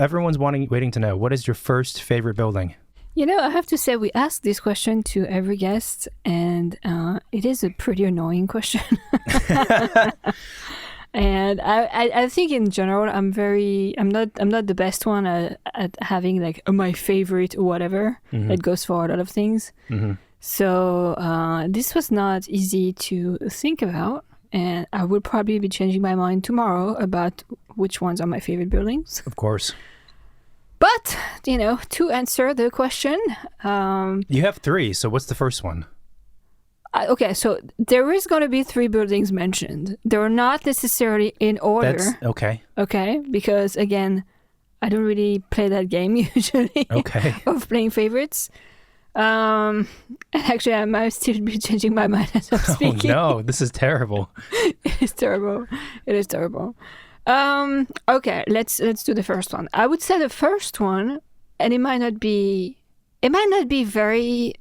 everyone's waiting to know, what is your first favorite building? You know, I have to say we ask this question to every guest, and it is a pretty annoying question. And I think in general, I'm not the best one at having like my favorite or whatever. It goes for a lot of things. So this was not easy to think about, and I will probably be changing my mind tomorrow about which ones are my favorite buildings. Of course. But, you know, to answer the question... you have 3, so what's the first one? Okay, so there is going to be 3 buildings mentioned. They're not necessarily in order. That's okay. Okay, because, again, I don't really play that game usually of playing favorites. Actually, I might still be changing my mind as I'm speaking. Oh, no, this is terrible. It is terrible. It is terrible. Okay, let's do the first one. I would say the first one, and it might not be very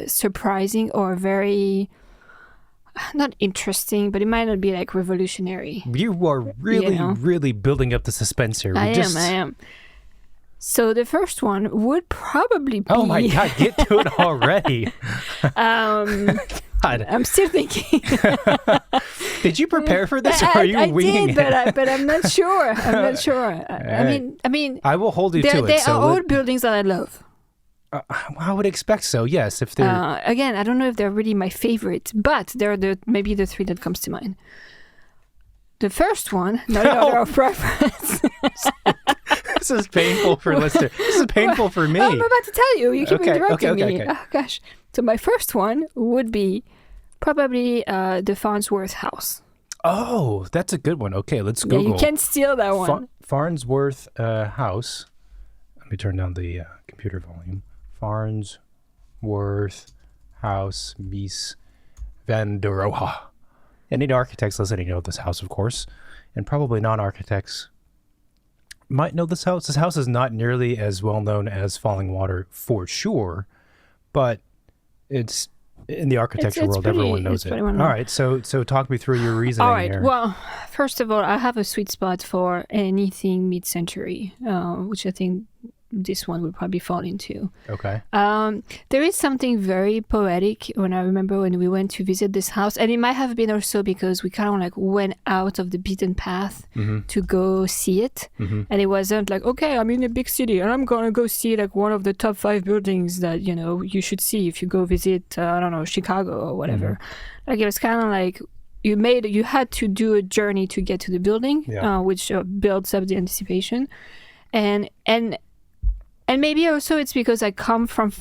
surprising or very not interesting, but it might not be like revolutionary. You are really building up the suspense here. I am. So the first one would probably be... Oh my God, get to it already. God. I'm still thinking. Did you prepare for this, or are you winging it? I did, but I'm not sure. I mean, I will hold you to it. They are all buildings that I love. I would expect so. Yes, if they're again, I don't know if they're really my favorite, but they're maybe the 3 that comes to mind. The first one, not an order of preference. This is painful for listeners. This is painful for me. I'm about to tell you. You keep interrupting me. Okay. Oh gosh. So my first one would be probably the Farnsworth House. Oh, that's a good one. Okay, let's Google. Yeah, you can't steal that one. Farnsworth House. Let me turn down the computer volume. Farnsworth House, Mies van der Rohe. Any architects listening know this house, of course, and probably non-architects might know this house. This house is not nearly as well known as Falling Water for sure, but it's in the architecture world. Everyone knows it. All right, so talk me through your reasoning. All right. Here. Well, first of all, I have a sweet spot for anything mid-century, which I think this one would probably fall into. Okay. There is something very poetic when I remember when we went to visit this house, and it might have been also because we kind of like went out of the beaten path to go see it, and it wasn't like, okay, I'm in a big city and I'm gonna go see like one of the top 5 buildings that you should see if you go visit I don't know, Chicago or whatever. Like it was kind of like you had to do a journey to get to the building, which builds up the anticipation, and maybe also it's because I come from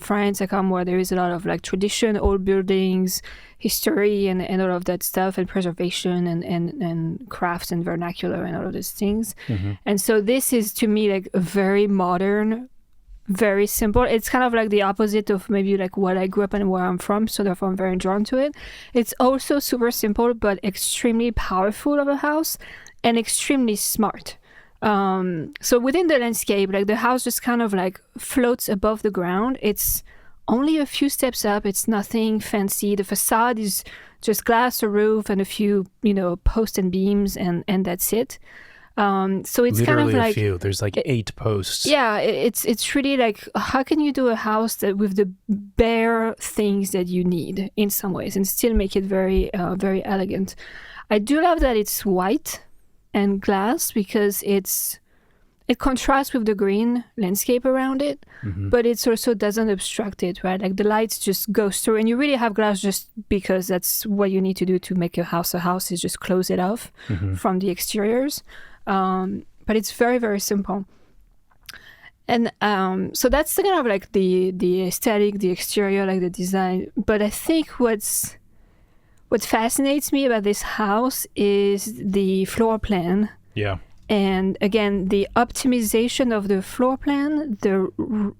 France. I come where there is a lot of like tradition, old buildings, history, and all of that stuff, and preservation, and crafts and vernacular and all of those things. And so this is to me like a very modern, very simple. It's kind of like the opposite of maybe like what I grew up and where I'm from. So therefore I'm very drawn to it. It's also super simple, but extremely powerful of a house and extremely smart. So within the landscape, like the house just kind of like floats above the ground. It's only a few steps up. It's nothing fancy. The facade is just glass, a roof, and a few, posts and beams, and that's it. So it's literally kind of like a few. There's like 8 posts. Yeah, it's really like, how can you do a house that with the bare things that you need in some ways and still make it very, very elegant? I do love that it's white and glass because it contrasts with the green landscape around it, but it also doesn't obstruct it, right? Like the lights just go through, and you really have glass just because that's what you need to do to make a house is just close it off from the exteriors. But it's very, very simple. And so that's the kind of like the aesthetic, the exterior, like the design. But I think what fascinates me about this house is the floor plan. Yeah. And again, the optimization of the floor plan, the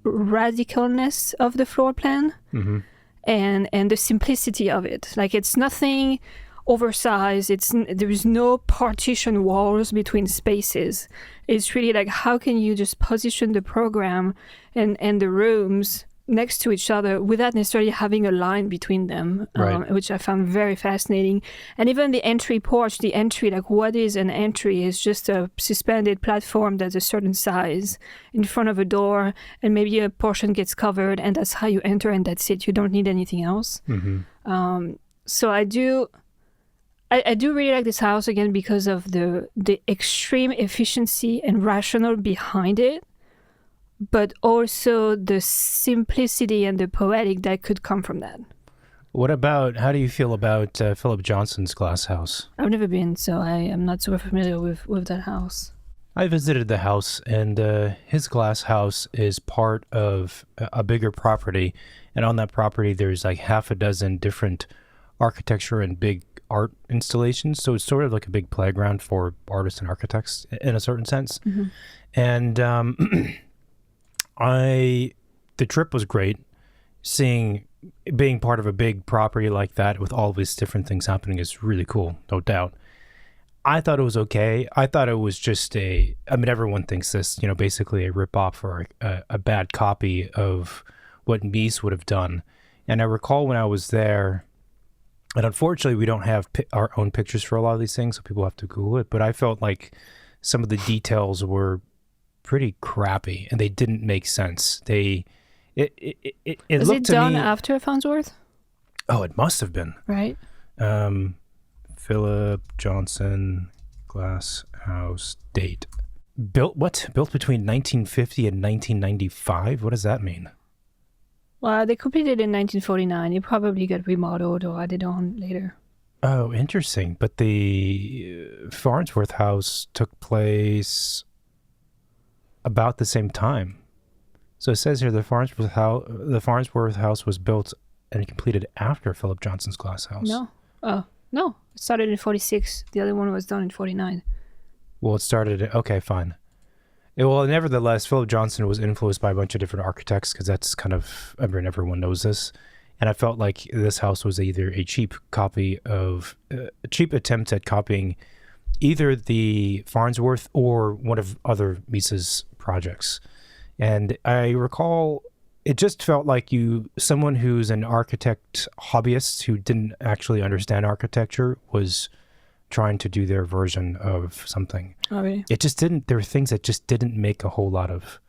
radicalness of the floor plan, and the simplicity of it. Like it's nothing oversized. There is no partition walls between spaces. It's really like, how can you just position the program and the rooms next to each other without necessarily having a line between them, Right. which I found very fascinating. And even the entry porch, like what is an entry is just a suspended platform that's a certain size in front of a door, and maybe a portion gets covered, and that's how you enter, and that's it. You don't need anything else. So I do really like this house, again, because of the extreme efficiency and rationale behind it, but also the simplicity and the poetic that could come from that. How do you feel about Philip Johnson's glass house? I've never been, so I am not super familiar with that house. I visited the house, and his glass house is part of a bigger property. And on that property, there's like half a dozen different architecture and big art installations. So it's sort of like a big playground for artists and architects in a certain sense. And the trip was great. Being part of a big property like that with all these different things happening is really cool, no doubt. I thought it was okay. I thought it was just everyone thinks this, basically a ripoff or a bad copy of what Mies would have done. And I recall when I was there, and unfortunately we don't have our own pictures for a lot of these things, so people have to Google it, but I felt like some of the details were pretty crappy and they didn't make sense. It Was looked it to done me, after Farnsworth? Oh, it must have been. Right. Philip Johnson glass house date. Built between 1950 and 1995? What does that mean? Well, they completed in 1949. It probably got remodeled or added on later. Oh, interesting. But the Farnsworth House took place about the same time. So it says here the Farnsworth House was built and completed after Philip Johnson's glass house. No. Oh, no. It started in 46. The other one was done in 49. Well, it started... Okay, fine. Well, nevertheless, Philip Johnson was influenced by a bunch of different architects because that's kind of... everyone knows this. And I felt like this house was either a cheap attempt at copying either the Farnsworth or one of other Mies's projects. And I recall it just felt like someone who's an architect hobbyist who didn't actually understand architecture was trying to do their version of something. Oh, really? There were things that just didn't make a whole lot of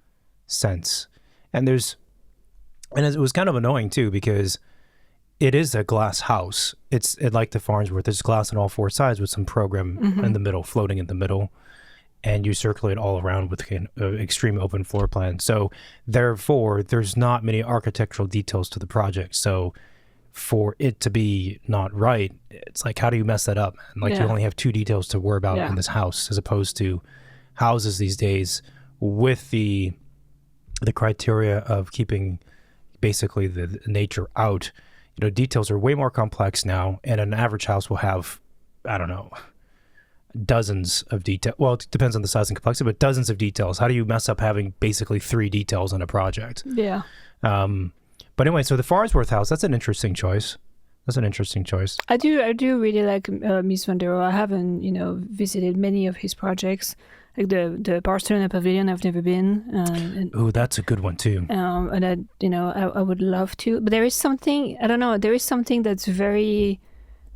sense. And it was kind of annoying too, because it is a glass house. It's like the Farnsworth. There's glass on all four sides with some program in the middle, floating in the middle. And you circulate all around with an extreme open floor plan. So therefore, there's not many architectural details to the project. So for it to be not right, it's like, how do you mess that up? And you only have two details to worry about in this house, as opposed to houses these days with the criteria of keeping basically the nature out. Details are way more complex now, and an average house will have, I don't know, dozens of details. Well, it depends on the size and complexity, but dozens of details. How do you mess up having basically 3 details on a project? Yeah. But anyway, so the Farnsworth House, that's an interesting choice. I do really like Mies van der Rohe. I haven't, visited many of his projects. Like the Barcelona Pavilion, I've never been. Oh, that's a good one too. And I would love to. But there is something, I don't know, there is something that's very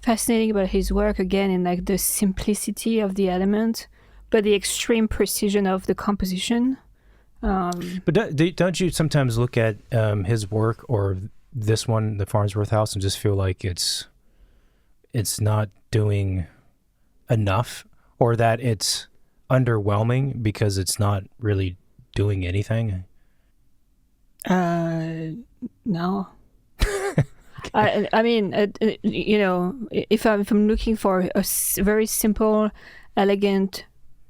fascinating about his work, again, in like the simplicity of the element, but the extreme precision of the composition. But don't you sometimes look at his work or this one, the Farnsworth House, and just feel like it's not doing enough, or that it's underwhelming because it's not really doing anything? No. I mean, if I'm looking for a very simple, elegant,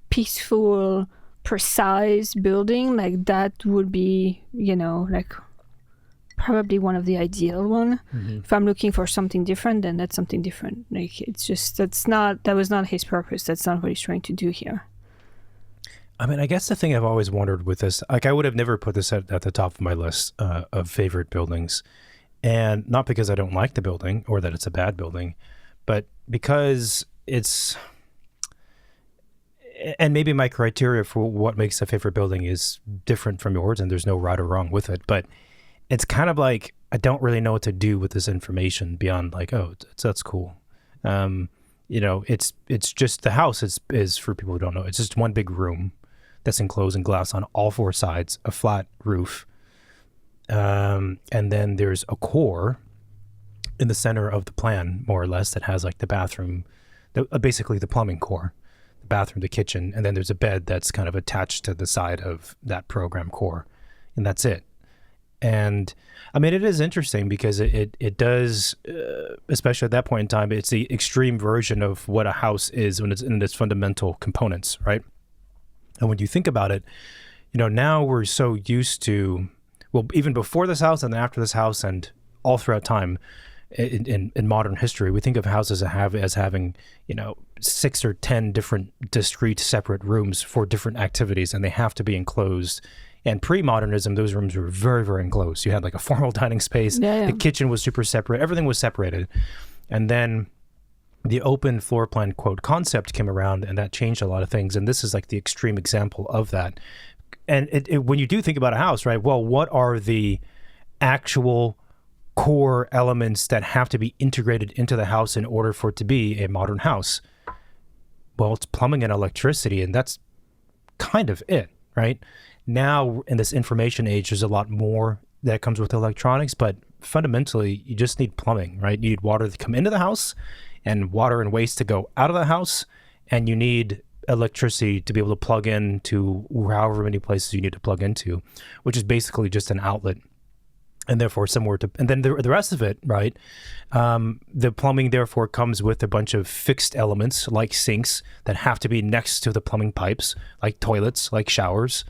peaceful, precise building, like that would be, like probably one of the ideal one. If I'm looking for something different, then that's something different. Like, it's just, that was not his purpose. That's not what he's trying to do here. I mean, I guess the thing I've always wondered with this, like, I would have never put this at the top of my list of favorite buildings. And not because I don't like the building or that it's a bad building, but because and maybe my criteria for what makes a favorite building is different from yours, and there's no right or wrong with it. But it's kind of like I don't really know what to do with this information beyond like, oh, that's cool. It's just the house is for people who don't know. It's just one big room that's enclosed in glass on all four sides, a flat roof, and then there's a core in the center of the plan, more or less, that has like the bathroom, basically the plumbing core, the bathroom, the kitchen, and then there's a bed that's kind of attached to the side of that program core, and that's it. And I mean, it is interesting because it does, especially at that point in time, it's the extreme version of what a house is when it's in its fundamental components, right? And when you think about it, now we're so used to, well, even before this house and after this house and all throughout time in modern history, we think of houses as having, 6 or 10 different discrete separate rooms for different activities, and they have to be enclosed. And pre-modernism, those rooms were very, very enclosed. You had like a formal dining space. Yeah. The kitchen was super separate. Everything was separated. And then the open floor plan, quote, concept came around, and that changed a lot of things. And this is like the extreme example of that. And when you do think about a house, right, well, what are the actual core elements that have to be integrated into the house in order for it to be a modern house? Well, it's plumbing and electricity, and that's kind of it, right? Now, in this information age, there's a lot more that comes with electronics, but fundamentally, you just need plumbing, right? You need water to come into the house and water and waste to go out of the house, and you need electricity to be able to plug in to however many places you need to plug into, which is basically just an outlet. And therefore and then the rest of it, right? The plumbing therefore comes with a bunch of fixed elements like sinks that have to be next to the plumbing pipes, like toilets, like showers,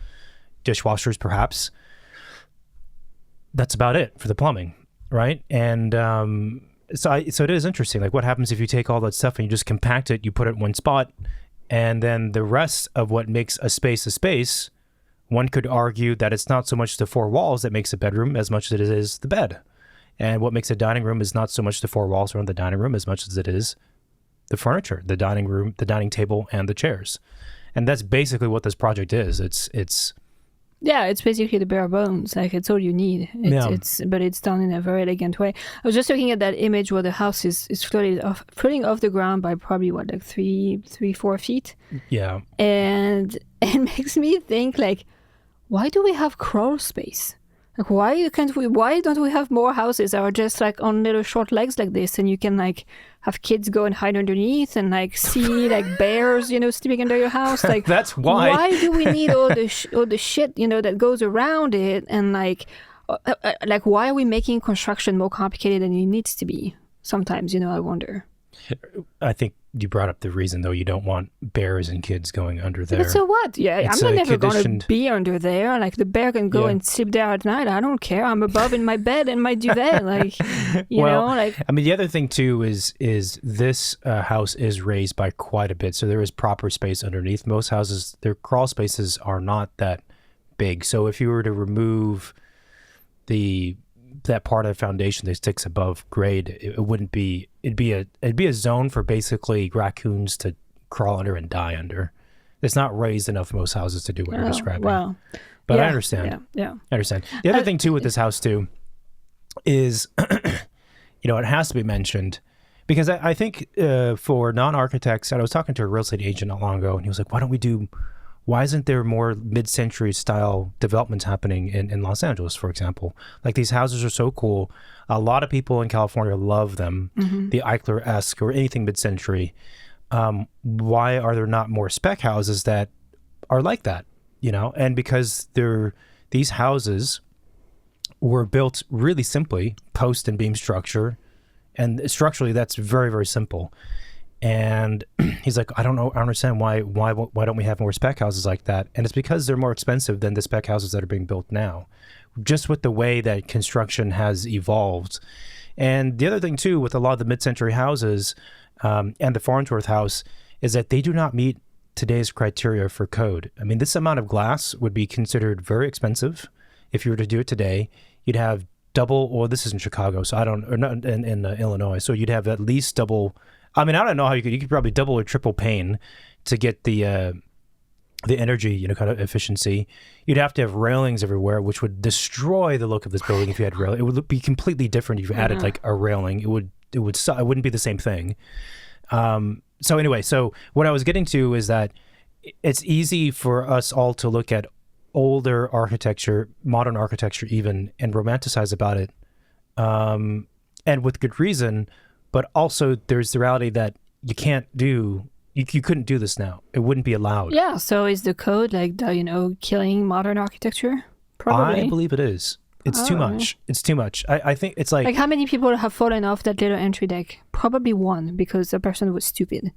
dishwashers, perhaps. That's about it for the plumbing, right? And so it is interesting. Like, what happens if you take all that stuff and you just compact it, you put it in one spot, and then the rest of what makes a space, one could argue that it's not so much the four walls that makes a bedroom as much as it is the bed. And what makes a dining room is not so much the four walls around the dining room as much as it is the furniture, the dining room, the dining table, and the chairs. And that's basically what this project is. It's basically the bare bones. Like, it's all you need. But it's done in a very elegant way. I was just looking at that image where the house is floating off the ground by probably like 3-4 feet. Yeah. And it makes me think, like, why do we have crawl space? Like, why don't we have more houses that are just like on little short legs like this, and you can like have kids go and hide underneath and like see like bears, sleeping under your house? Like, that's why. Why do we need all the shit, that goes around it? And like why are we making construction more complicated than it needs to be? Sometimes, I wonder. I think you brought up the reason, though. You don't want bears and kids going under there. But so what? Yeah, I'm not never going to be under there. Like, the bear can go and sleep there at night. I don't care. I'm above in my bed in my duvet. Like, you know, like. I mean, the other thing too is this house is raised by quite a bit, so there is proper space underneath. Most houses, their crawl spaces are not that big. So if you were to remove that part of the foundation that sticks above grade, it wouldn't be. It'd be a zone for basically raccoons to crawl under and die under. It's not raised enough most houses to do what you're describing. Well, but yeah, I understand. Yeah, I understand. The other thing too with this house too is, it has to be mentioned because I think for non-architects, and I was talking to a real estate agent not long ago, and he was like, why isn't there more mid-century style developments happening in Los Angeles, for example? Like, these houses are so cool. A lot of people in California love them, the Eichler-esque or anything mid-century. Why are there not more spec houses that are like that? And because these houses were built really simply, post and beam structure, and structurally that's very, very simple. And he's like, I don't understand why don't we have more spec houses like that? And it's because they're more expensive than the spec houses that are being built now, just with the way that construction has evolved. And the other thing too, with a lot of the mid-century houses and the Farnsworth House, is that they do not meet today's criteria for code. I mean, this amount of glass would be considered very expensive if you were to do it today. You'd have double, or this is in Chicago, so not in Illinois, so you'd have at least double. I mean, I don't know how you could probably double or triple pane to get the the energy, kind of efficiency, you'd have to have railings everywhere, which would destroy the look of this building if you had rail. It would be completely different if you added like a railing. It wouldn't be the same thing. So anyway, so what I was getting to is that it's easy for us all to look at older architecture, modern architecture even, and romanticize about it, and with good reason. But also there's the reality that you couldn't do this now. It wouldn't be allowed. Yeah, so is the code killing modern architecture? Probably. I believe it is. It's too much. It's too much. I think it's like how many people have fallen off that little entry deck? Probably one, because the person was stupid,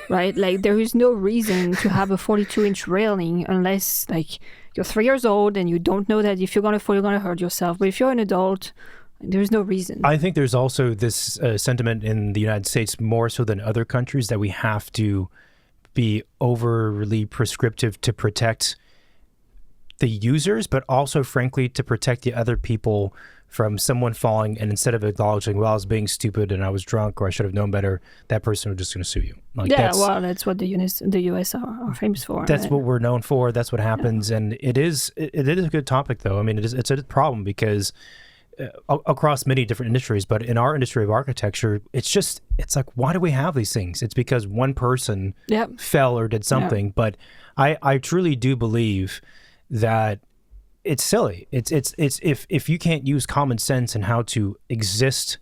right? Like there is no reason to have a 42-inch railing unless like you're 3 years old and you don't know that if you're going to fall, you're going to hurt yourself. But if you're an adult, there's no reason. I think there's also this sentiment in the United States more so than other countries that we have to be overly prescriptive to protect the users, but also, frankly, to protect the other people from someone falling, and instead of acknowledging, well, I was being stupid and I was drunk or I should have known better, that person was just going to sue you. Like, that's what the US are famous for. That's what we're known for. That's what happens. Yeah. And it is a good topic, though. I mean, it's a problem because across many different industries, but in our industry of architecture, it's like, why do we have these things? It's because one person fell or did something. But I truly do believe that it's silly. It's if you can't use common sense and how to exist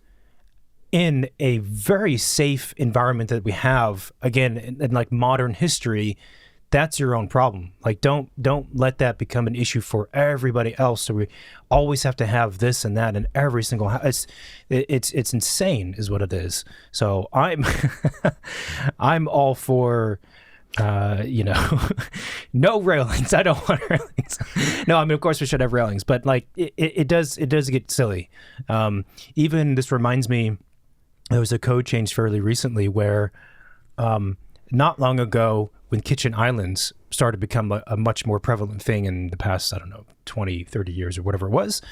in a very safe environment that we have, again, in like modern history, that's your own problem. Like, don't let that become an issue for everybody else. So we always have to have this and that in every single house. It's insane, is what it is. So I'm all for no railings. I don't want railings. No, I mean, of course we should have railings, but like it does get silly. Even this reminds me, there was a code change fairly recently where not long ago, when kitchen islands started to become a much more prevalent thing in the past, 20, 30 years or whatever it was,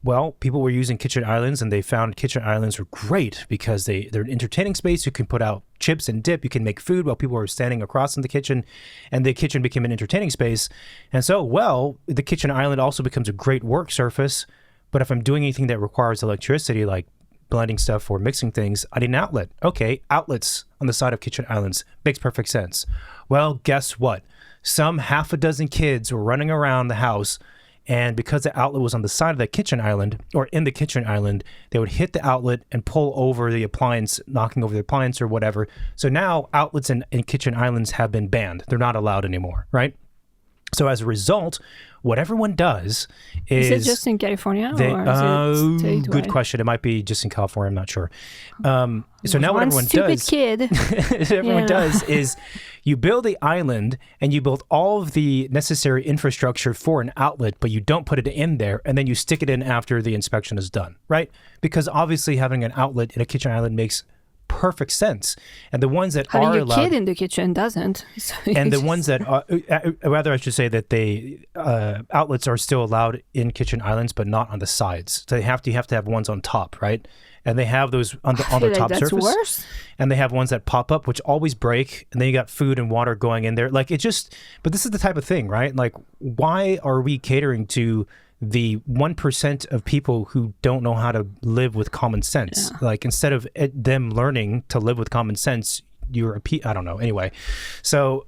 well, people were using kitchen islands, and they found kitchen islands were great because they're an entertaining space. You can put out chips and dip. You can make food while people are standing across in the kitchen, and the kitchen became an entertaining space. And so, well, the kitchen island also becomes a great work surface. But if I'm doing anything that requires electricity, like blending stuff or mixing things, I need an outlet. Okay, outlets on the side of kitchen islands makes perfect sense. Well, guess what? Some half a dozen kids were running around the house, and because the outlet was on the side of the kitchen island, or in the kitchen island, they would hit the outlet and pull over the appliance, knocking over the appliance or whatever. So now outlets in kitchen islands have been banned. They're not allowed anymore, right? So as a result, what everyone does is... Is it just in California, or is it statewide? Good question. It might be just in California. I'm not sure. So now what everyone does... everyone does is you build the island and you build all of the necessary infrastructure for an outlet, but you don't put it in there, and then you stick it in after the inspection is done, right? Because obviously having an outlet in a kitchen island makes perfect sense. And the ones that having are your allowed, kid in the kitchen doesn't. So and the ones that are, rather I should say that they outlets are still allowed in kitchen islands, but not on the sides. So you have to have ones on top, right? And they have those on the top that's surface. Worse. And they have ones that pop up, which always break. And then you got food and water going in there. Like, it just, but this is the type of thing, right? Like, why are we catering to the 1% of people who don't know how to live with common sense? Yeah. Like, instead of them learning to live with common sense, I don't know. Anyway, so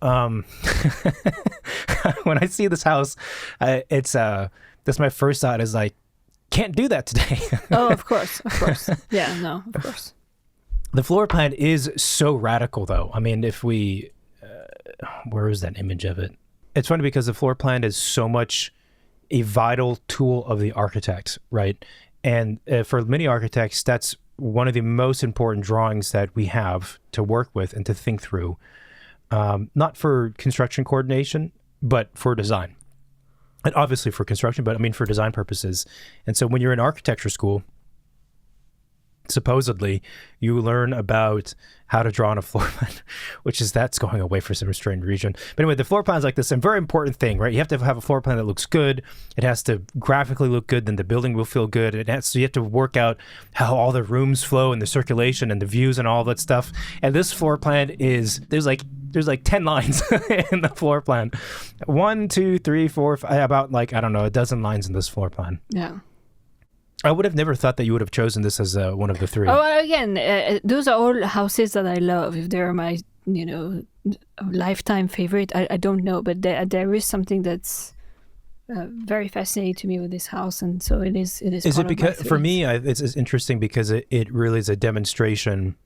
when I see this house, that's my first thought is like, can't do that today. Oh, of course. Yeah, no, of course. The floor plan is so radical, though. I mean, if we, where is that image of it? It's funny because the floor plan is so much a vital tool of the architect, right? And for many architects, that's one of the most important drawings that we have to work with and to think through. Not for construction coordination, but for design. And obviously for construction, but I mean for design purposes. And so when you're in architecture school, supposedly you learn about how to draw on a floor plan, that's going away for some strange reason. But anyway, the floor plan is like this, a very important thing, right? You have to have a floor plan that looks good. It has to graphically look good, then the building will feel good. So you have to work out how all the rooms flow and the circulation and the views and all that stuff. And this floor plan there's like 10 lines in the floor plan. 1, 2, 3, 4, 5, about like, I don't know, a dozen lines in this floor plan. Yeah. I would have never thought that you would have chosen this as one of the three. Oh, again, those are all houses that I love. If they're my, lifetime favorite, I don't know. But there is something that's very fascinating to me with this house. And so it is. Is it because, for me, it's interesting because it really is a demonstration.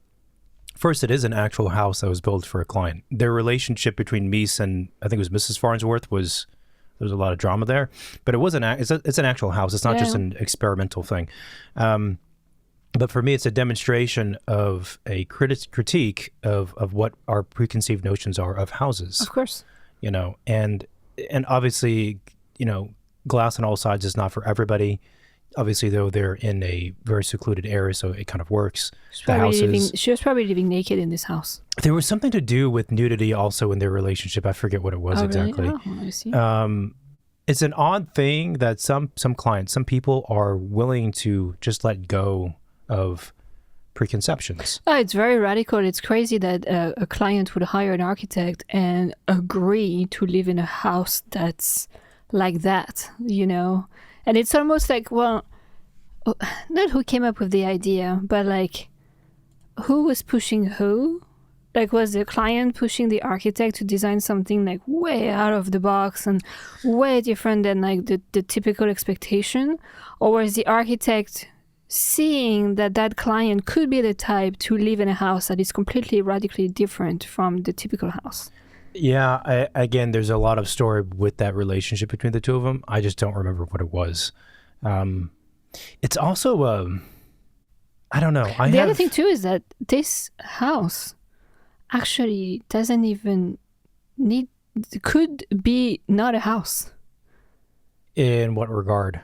First, it is an actual house that was built for a client. Their relationship between Mies and, I think it was Mrs. Farnsworth, there was a lot of drama there, but it's an actual house. It's not just an experimental thing. But for me, it's a demonstration of a critique of what our preconceived notions are of houses. Of course. And obviously, glass on all sides is not for everybody. Obviously, though, they're in a very secluded area, so it kind of works. She was probably living naked in this house. There was something to do with nudity also in their relationship. I forget what it was exactly. Really? Oh, I see. It's an odd thing that some clients, some people are willing to just let go of preconceptions. Oh, it's very radical. It's crazy that a client would hire an architect and agree to live in a house that's like that, And it's almost like, well, not who came up with the idea, but like, who was pushing who? Like, was the client pushing the architect to design something like way out of the box and way different than like the typical expectation? Or was the architect seeing that client could be the type to live in a house that is completely radically different from the typical house? Yeah, again, there's a lot of story with that relationship between the two of them. I just don't remember what it was. It's also, I don't know. The other thing too is that this house actually doesn't even could be not a house. In what regard?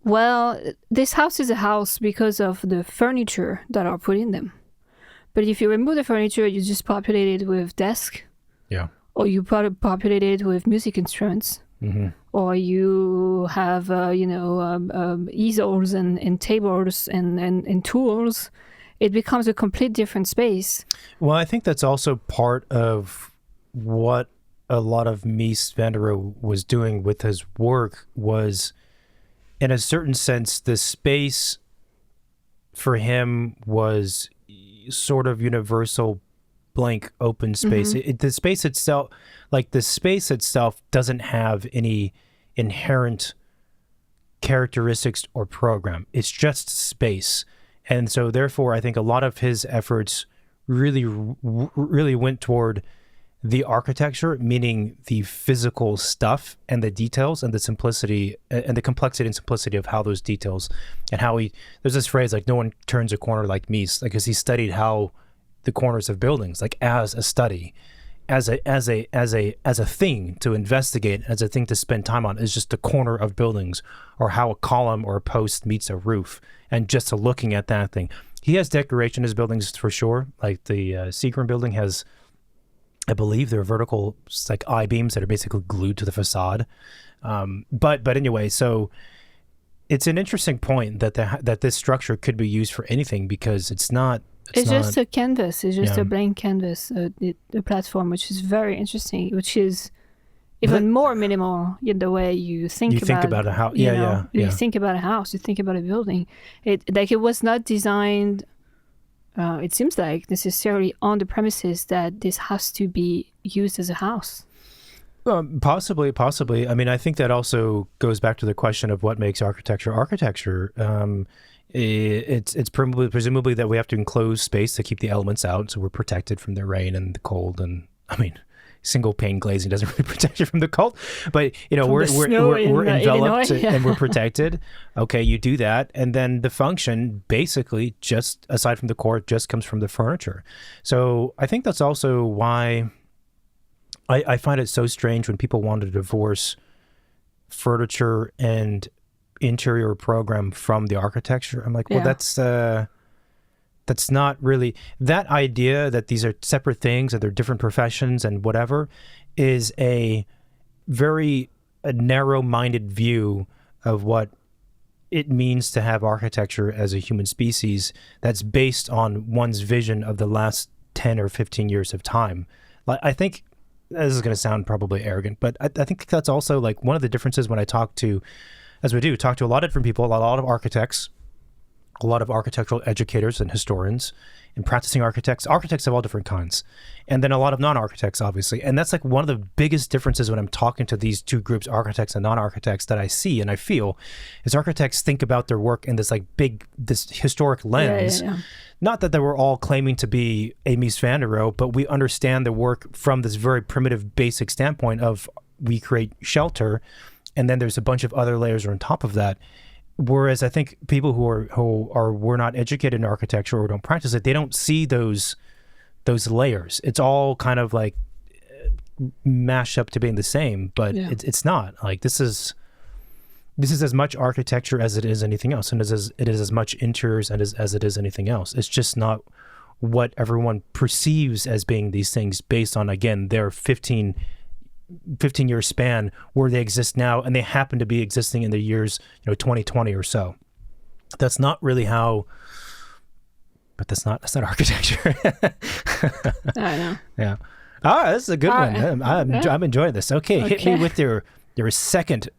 Well, this house is a house because of the furniture that are put in them. But if you remove the furniture, you just populate it with desks. Yeah. Or you populate it with music instruments. Mm-hmm. Or you have, easels and tables and tools. It becomes a complete different space. Well, I think that's also part of what a lot of Mies van der Rohe was doing with his work was, in a certain sense, the space for him was sort of universal, blank, open space. Mm-hmm. The space itself doesn't have any inherent characteristics or program. It's just space. And so therefore, I think a lot of his efforts really went toward the architecture, meaning the physical stuff and the details and the simplicity and the complexity and simplicity of how those details and how there's this phrase like no one turns a corner like Mies, because he studied how the corners of buildings, like as a study, as a thing to investigate, as a thing to spend time on, is just a corner of buildings, or how a column or a post meets a roof, and just looking at that thing. He has decoration in his buildings for sure. Like the Seagram building has, I believe, they're vertical like I-beams that are basically glued to the facade. But anyway, so it's an interesting point that this structure could be used for anything, because it's not. It's just a canvas. It's just a blank canvas, a platform, which is very interesting, which is even more minimal in the way you think about a house. You think about a house, you think about a building. It was not designed, it seems like, necessarily on the premises that this has to be used as a house. Possibly. I mean, I think that also goes back to the question of what makes architecture. It's presumably that we have to enclose space to keep the elements out, so we're protected from the rain and the cold. And I mean, single pane glazing doesn't really protect you from the cold, but we're enveloped and we're protected. Okay, you do that, and then the function basically, just aside from the core, just comes from the furniture. So I think that's also why I find it so strange when people want to divorce furniture and interior program from the architecture. I'm like, well, that's that's not really that idea that these are separate things and they're different professions and whatever is a very narrow-minded view of what it means to have architecture as a human species that's based on one's vision of the last 10 or 15 years of time. Like, I think this is going to sound probably arrogant, but I think that's also like one of the differences when I talk to, as we do, talk to a lot of different people, a lot of architects, a lot of architectural educators and historians and practicing architects of all different kinds. And then a lot of non-architects, obviously. And that's like one of the biggest differences when I'm talking to these two groups, architects and non-architects, that I see and I feel is architects think about their work in this like this historic lens. Yeah. Not that they were all claiming to be a Mies van der Rohe, but we understand the work from this very primitive, basic standpoint of we create shelter, and then there's a bunch of other layers on top of that. Whereas I think people who were not educated in architecture or don't practice it, they don't see those layers. It's all kind of like mashed up to being the same, but it's not. Like this is as much architecture as it is anything else, and it is as much interiors as it is anything else. It's just not what everyone perceives as being these things based on, again, their 15-year span where they exist now, and they happen to be existing in the years 2020 or so. That's not really how, but that's not architecture. I know. Yeah. This is a good one. I'm enjoying this. Okay, hit me with your second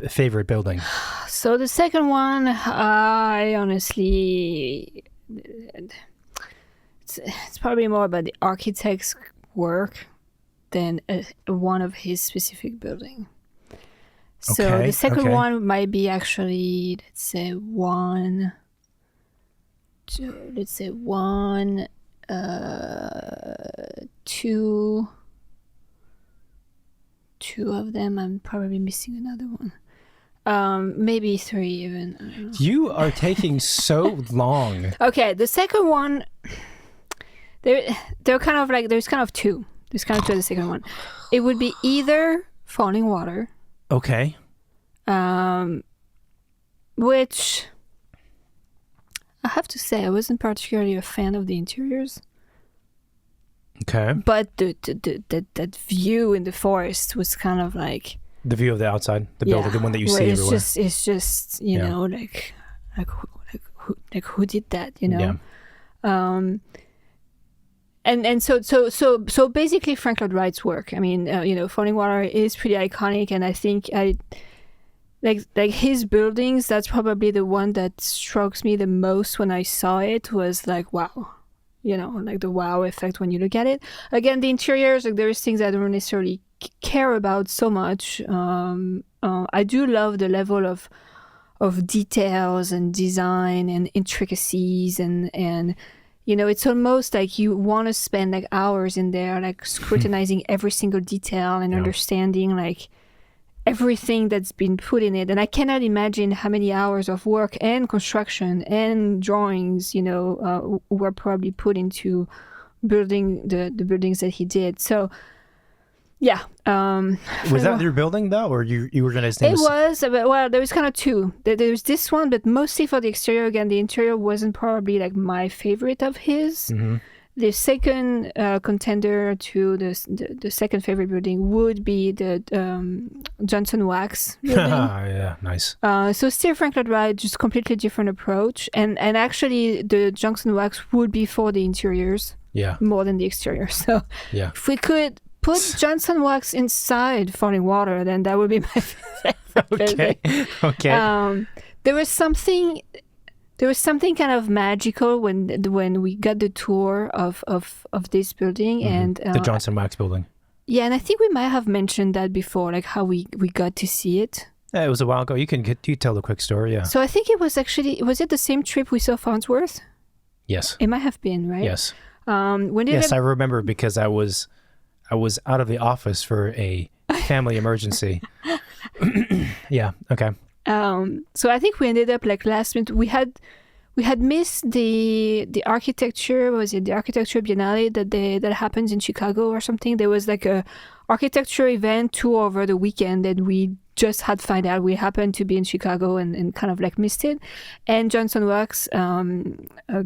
favorite building. So the second one, I honestly, it's probably more about the architect's work than one of his specific building. So the second one might be actually, two of them. I'm probably missing another one. Maybe three even. I don't know. You are taking so long. Okay, the second one, they're kind of like, there's kind of two. There's kind of two of the second one. It would be either Falling Water. Okay. Which I have to say, I wasn't particularly a fan of the interiors. Okay. But that view in the forest was kind of like the view of the outside, the building, the one that you see everywhere. It's just you know like who did that, you know? Yeah. And so basically Frank Lloyd Wright's work. I mean, Falling Water is pretty iconic, and I think like his buildings. That's probably the one that strikes me the most when I saw it. Was like, wow, like the wow effect when you look at it. Again, the interiors, like there's things I don't necessarily care about so much. I do love the level of details and design and intricacies and. It's almost like you want to spend like hours in there, like scrutinizing every single detail and understanding like everything that's been put in it. And I cannot imagine how many hours of work and construction and drawings, were probably put into building the buildings that he did. So, yeah. Was that your building though, or you were going to say? It was. Well, there was kind of two. There was this one, but mostly for the exterior. Again, the interior wasn't probably like my favorite of his. Mm-hmm. The second contender to the second favorite building would be the Johnson Wax building. Yeah, nice. So still Frank Lloyd Wright, just completely different approach. And actually, the Johnson Wax would be for the interiors. Yeah. More than the exterior. So yeah. If we could put Johnson Wax inside Falling Water, then that would be my favorite. Okay. There was something kind of magical when we got the tour of this building, and the Johnson Wax building. Yeah, and I think we might have mentioned that before, like how we got to see it. Yeah, it was a while ago. You tell the quick story. Yeah. So I think it was it the same trip we saw Farnsworth? Yes. It might have been, right? Yes. I remember because I was out of the office for a family emergency. Yeah. Okay. So I think we ended up like last minute. We had missed the architecture. Was it the architecture biennale that happens in Chicago or something? There was like a architecture event tour over the weekend, and we just had found out. We happened to be in Chicago and kind of like missed it. And Johnson Wax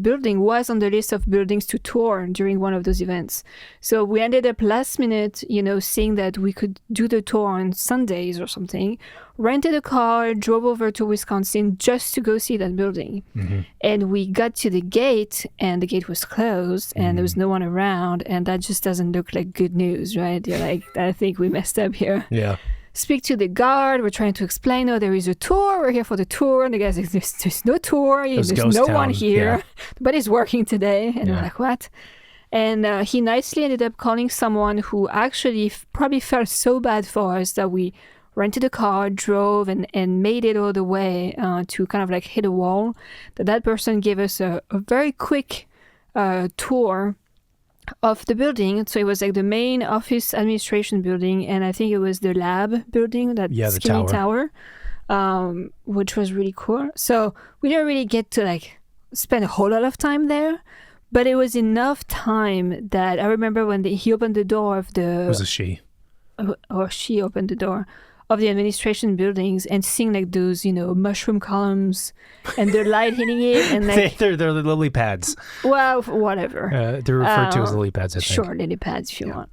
building was on the list of buildings to tour during one of those events. So we ended up last minute, seeing that we could do the tour on Sundays or something, rented a car, drove over to Wisconsin just to go see that building. Mm-hmm. And we got to the gate and the gate was closed and there was no one around. And that just doesn't look like good news, right? You're like, I think we messed up here. Yeah. Speak to the guard. We're trying to explain, there is a tour. We're here for the tour. And the guy's like, there's no tour. There's no one here. Yeah. Nobody's working today. And Yeah. we're like, what? And he nicely ended up calling someone who actually probably felt so bad for us that we rented a car, drove, and made it all the way to kind of like hit a wall. That person gave us a very quick tour of the building. So it was like the main office administration building, and I think it was the lab building, that the skinny tower, which was really cool. So we didn't really get to like spend a whole lot of time there, but it was enough time that I remember when he opened the door of the... It was a she. Or she opened the door of the administration buildings and seeing like those, mushroom columns and the light hitting it, and like they're the lily pads. Well, whatever. They're referred to as lily pads, I think. Sure, lily pads if you want.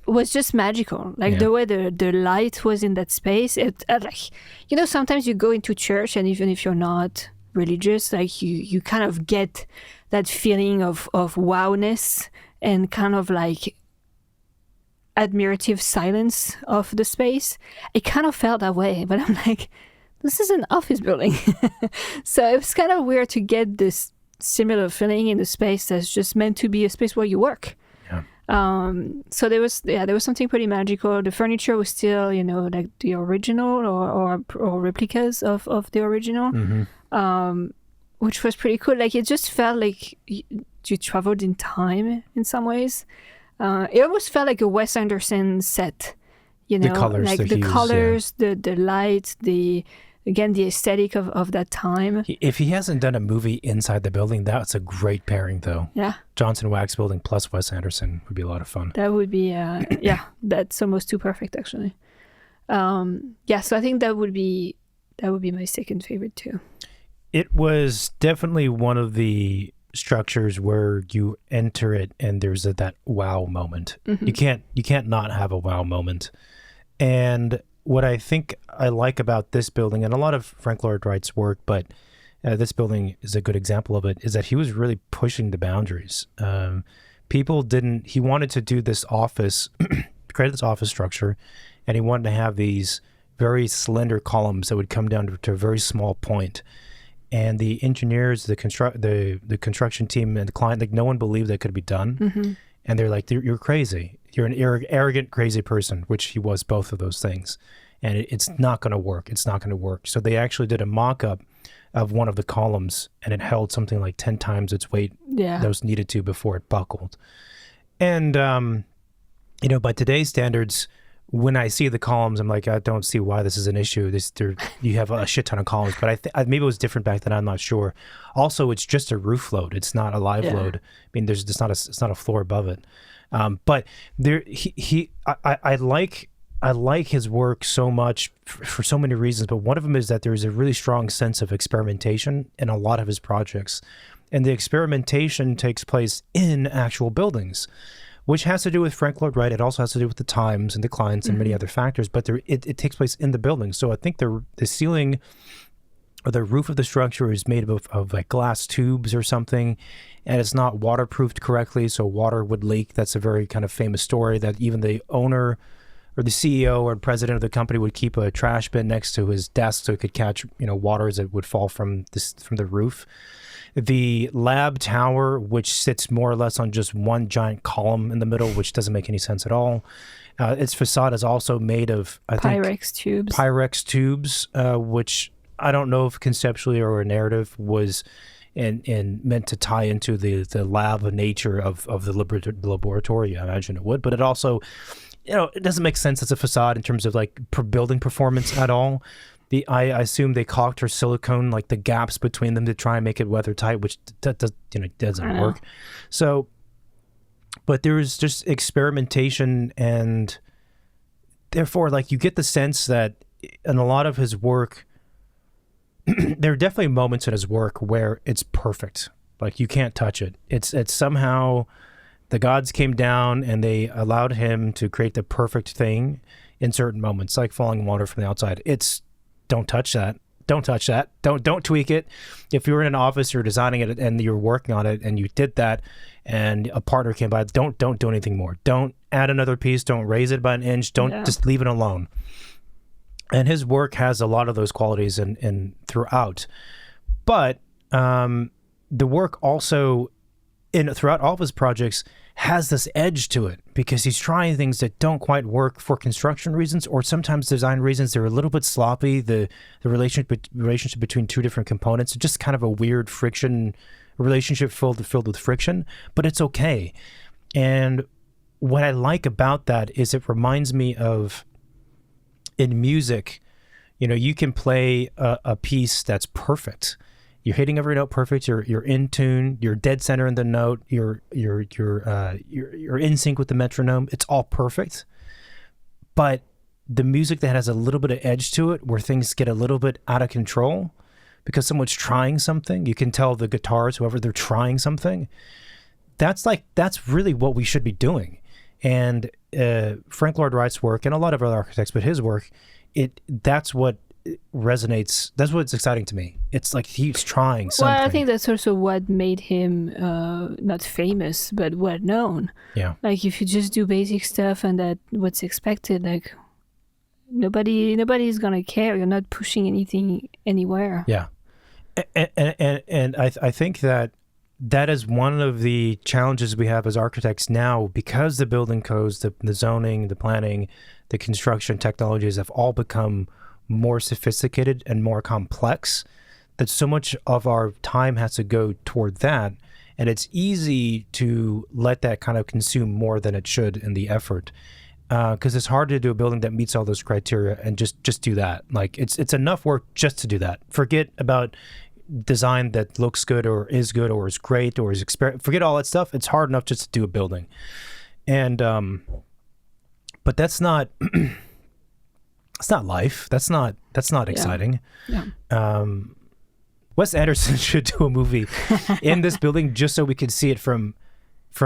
It was just magical. Like Yeah. the way the light was in that space. It like, sometimes you go into church and even if you're not religious, like you kind of get that feeling of wowness and kind of like admirative silence of the space. It kind of felt that way, but I'm like, this is an office building. So it was kind of weird to get this similar feeling in a space that's just meant to be a space where you work. Yeah. So there was something pretty magical. The furniture was still, like the original or replicas of the original, Mm-hmm. Which was pretty cool. Like it just felt like you traveled in time in some ways. It almost felt like a Wes Anderson set, The colors, like the hues, colors, the lights, the aesthetic of that time. If he hasn't done a movie inside the building, that's a great pairing, though. Yeah, Johnson Wax building plus Wes Anderson would be a lot of fun. that would be that's almost too perfect actually. So I think that would be my second favorite too. It was definitely one of the structures where you enter it and there's that wow moment. Mm-hmm. You can't not have a wow moment. And what I think I like about this building, and a lot of Frank Lloyd Wright's work, but this building is a good example of it, is that he was really pushing the boundaries. He wanted to do this office, create this office structure, and he wanted to have these very slender columns that would come down to a very small point. And the engineers, the construction team, and the client, like no one believed that could be done. Mm-hmm. And they're like, "You're crazy. You're an arrogant, crazy person," which he was, both of those things. And it's not going to work. It's not going to work. So they actually did a mock-up of one of the columns, and it held something like 10 times its weight that was needed to before it buckled. And by today's standards, when I see the columns, I'm like, I don't see why this is an issue. You have a shit ton of columns, but maybe it was different back then. I'm not sure. Also, it's just a roof load. It's not a live load. I mean, it's not a floor above it. But there, I like his work so much for so many reasons. But one of them is that there is a really strong sense of experimentation in a lot of his projects, and the experimentation takes place in actual buildings, which has to do with Frank Lloyd Wright. It also has to do with the times and the clients and many other factors, but it takes place in the building. So I think the ceiling or the roof of the structure is made of like glass tubes or something, and it's not waterproofed correctly, so water would leak. That's a very kind of famous story that even the owner or the CEO or president of the company would keep a trash bin next to his desk so it could catch water as it would fall from the roof. The lab tower, which sits more or less on just one giant column in the middle, which doesn't make any sense at all. Its facade is also made of, I think, Pyrex tubes, which I don't know if conceptually or a narrative was and meant to tie into the lab nature of the laboratory. I imagine it would, but it also, it doesn't make sense as a facade in terms of like building performance at all. I assume they caulked or silicone like the gaps between them to try and make it weather tight, which doesn't work. So, but there is just experimentation, and therefore, like, you get the sense that in a lot of his work, there are definitely moments in his work where it's perfect. Like you can't touch it. It's somehow the gods came down and they allowed him to create the perfect thing in certain moments, like falling water from the outside. It's don't touch that. Don't touch that. Don't tweak it. If you're in an office, you're designing it and you're working on it and you did that and a partner came by, don't do anything more. Don't add another piece. Don't raise it by an inch. Don't just leave it alone. And his work has a lot of those qualities in throughout. But the work also throughout all of his projects has this edge to it because he's trying things that don't quite work for construction reasons or sometimes design reasons. They're a little bit sloppy. The relationship between two different components, just kind of a weird relationship filled with friction, but it's okay. And what I like about that is it reminds me of in music, you can play a piece that's perfect. You're hitting every note perfect. You're in tune. You're dead center in the note. You're in sync with the metronome. It's all perfect. But the music that has a little bit of edge to it, where things get a little bit out of control, because someone's trying something. You can tell the guitars, whoever, they're trying something. That's really what we should be doing. And Frank Lloyd Wright's work and a lot of other architects, but his work, that's what resonates. That's what's exciting to me. It's like he's trying something. Well, I think that's also what made him not famous, but well known. Yeah. Like if you just do basic stuff and that what's expected, like nobody's gonna care. You're not pushing anything anywhere. Yeah. And I think that is one of the challenges we have as architects now, because the building codes, the zoning, the planning, the construction technologies have all become more sophisticated and more complex, that so much of our time has to go toward that. And it's easy to let that kind of consume more than it should in the effort. Because it's hard to do a building that meets all those criteria and just do that. Like it's enough work just to do that. Forget about design that looks good or is great or is forget all that stuff. It's hard enough just to do a building. And but that's not it's not life. That's not exciting. Yeah. Wes Anderson should do a movie in this building just so we could see it from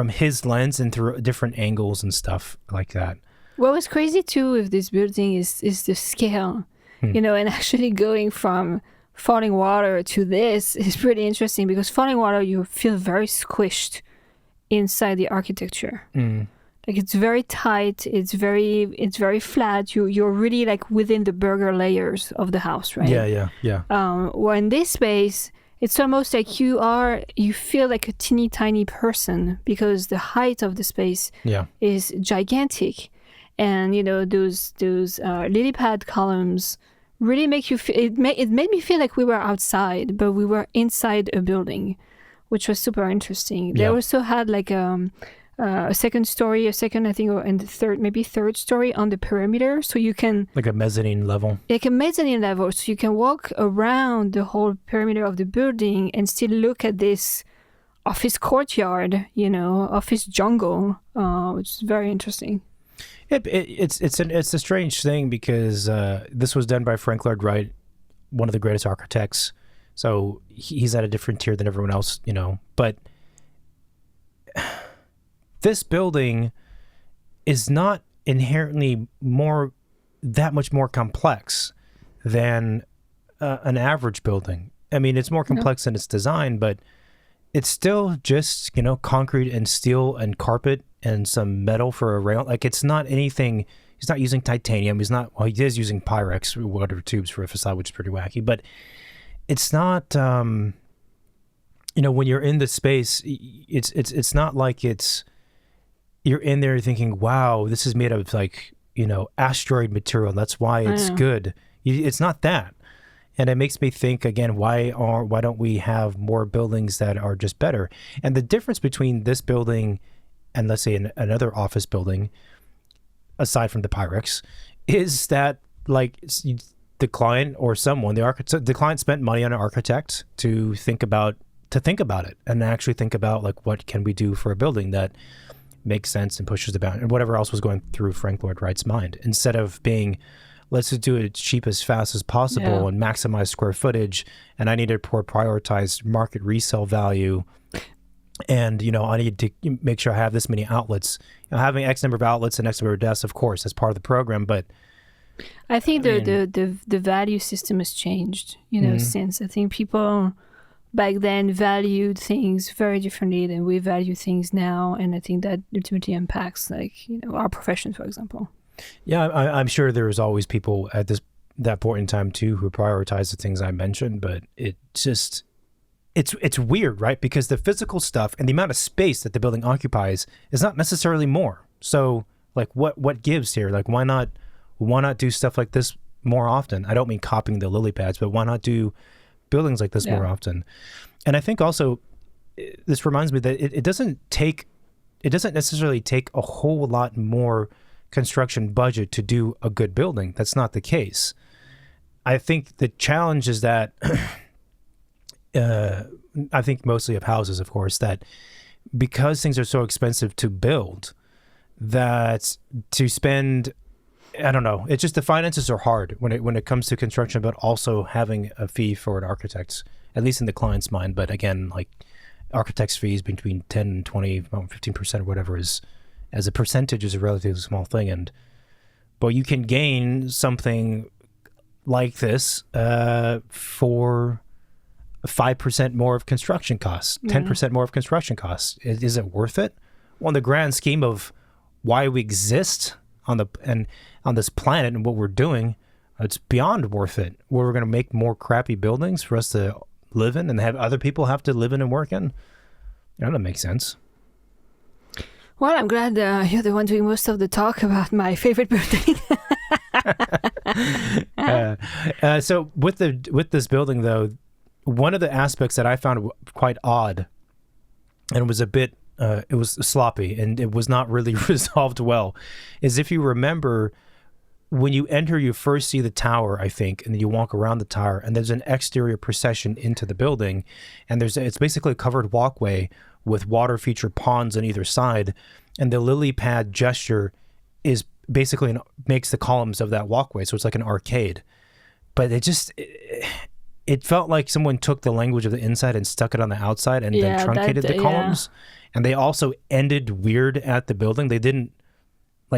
his lens and through different angles and stuff like that. What was crazy too with this building is the scale, and actually going from falling water to this is pretty interesting, because falling water, you feel very squished inside the architecture. Like it's very tight, it's very flat. You're really like within the burger layers of the house, right? Yeah. Well, in this space, it's almost like you feel like a teeny tiny person, because the height of the space is gigantic. And those lily pad columns really make you feel, it made me feel like we were outside, but we were inside a building, which was super interesting. They also had like a second, I think, and the third story on the perimeter, so you can like a mezzanine level, so you can walk around the whole perimeter of the building and still look at this office courtyard, office jungle, which is very interesting. It's a strange thing, because this was done by Frank Lloyd Wright, one of the greatest architects. So he's at a different tier than everyone else, But this building is not inherently that much more complex than an average building. I mean, it's more complex in its design, but it's still just, concrete and steel and carpet and some metal for a rail. Like, it's not anything. He's not using titanium. He is using Pyrex water tubes for a facade, which is pretty wacky. But it's not, when you're in the space, it's not like you're in there thinking, wow, this is made of like, asteroid material. That's why it's good. It's not that. And it makes me think again, why don't we have more buildings that are just better? And the difference between this building and, let's say, another office building, aside from the Pyrex, is that like the client or someone, the client spent money on an architect to think about it and actually think about like, what can we do for a building that makes sense and pushes the boundary, and whatever else was going through Frank Lloyd Wright's mind, instead of being let's just do it cheap as fast as possible and maximize square footage. And I need to prioritize market resale value. And, I need to make sure I have this many outlets. Having X number of outlets and X number of desks, of course, that's part of the program. But I think the value system has changed, since. I think people back then valued things very differently than we value things now. And I think that ultimately impacts, our profession, for example. Yeah, I'm sure there's always people at that point in time, too, who prioritize the things I mentioned. But it just... It's weird, right? Because the physical stuff and the amount of space that the building occupies is not necessarily more. So, what gives here? Why not do stuff like this more often? I don't mean copying the lily pads, but why not do buildings like this more often? And I think also, this reminds me that it doesn't necessarily take a whole lot more construction budget to do a good building. That's not the case. I think the challenge is that... I think mostly of houses, of course, that because things are so expensive to build, that to spend, I don't know, it's just the finances are hard when it comes to construction, but also having a fee for an architect, at least in the client's mind. But again, architect's fees between 10 and 20, 15% or whatever as a percentage is a relatively small thing. But you can gain something like this for 5% more of construction costs, 10% more of construction costs. Is it worth it? Well, in the grand scheme of why we exist on this planet and what we're doing, it's beyond worth it. Where we're going to make more crappy buildings for us to live in and have other people have to live in and work in. That doesn't make sense. Well, I'm glad you're the one doing most of the talk about my favorite building. So with this building, though, one of the aspects that I found quite odd, and was a bit, it was sloppy, and it was not really resolved well, is if you remember, when you enter, you first see the tower, I think, and then you walk around the tower, and there's an exterior procession into the building, and it's basically a covered walkway with water-featured ponds on either side, and the lily pad gesture is basically makes the columns of that walkway, so it's like an arcade. But it felt like someone took the language of the inside and stuck it on the outside and then truncated the columns. And they also ended weird at the building. They didn't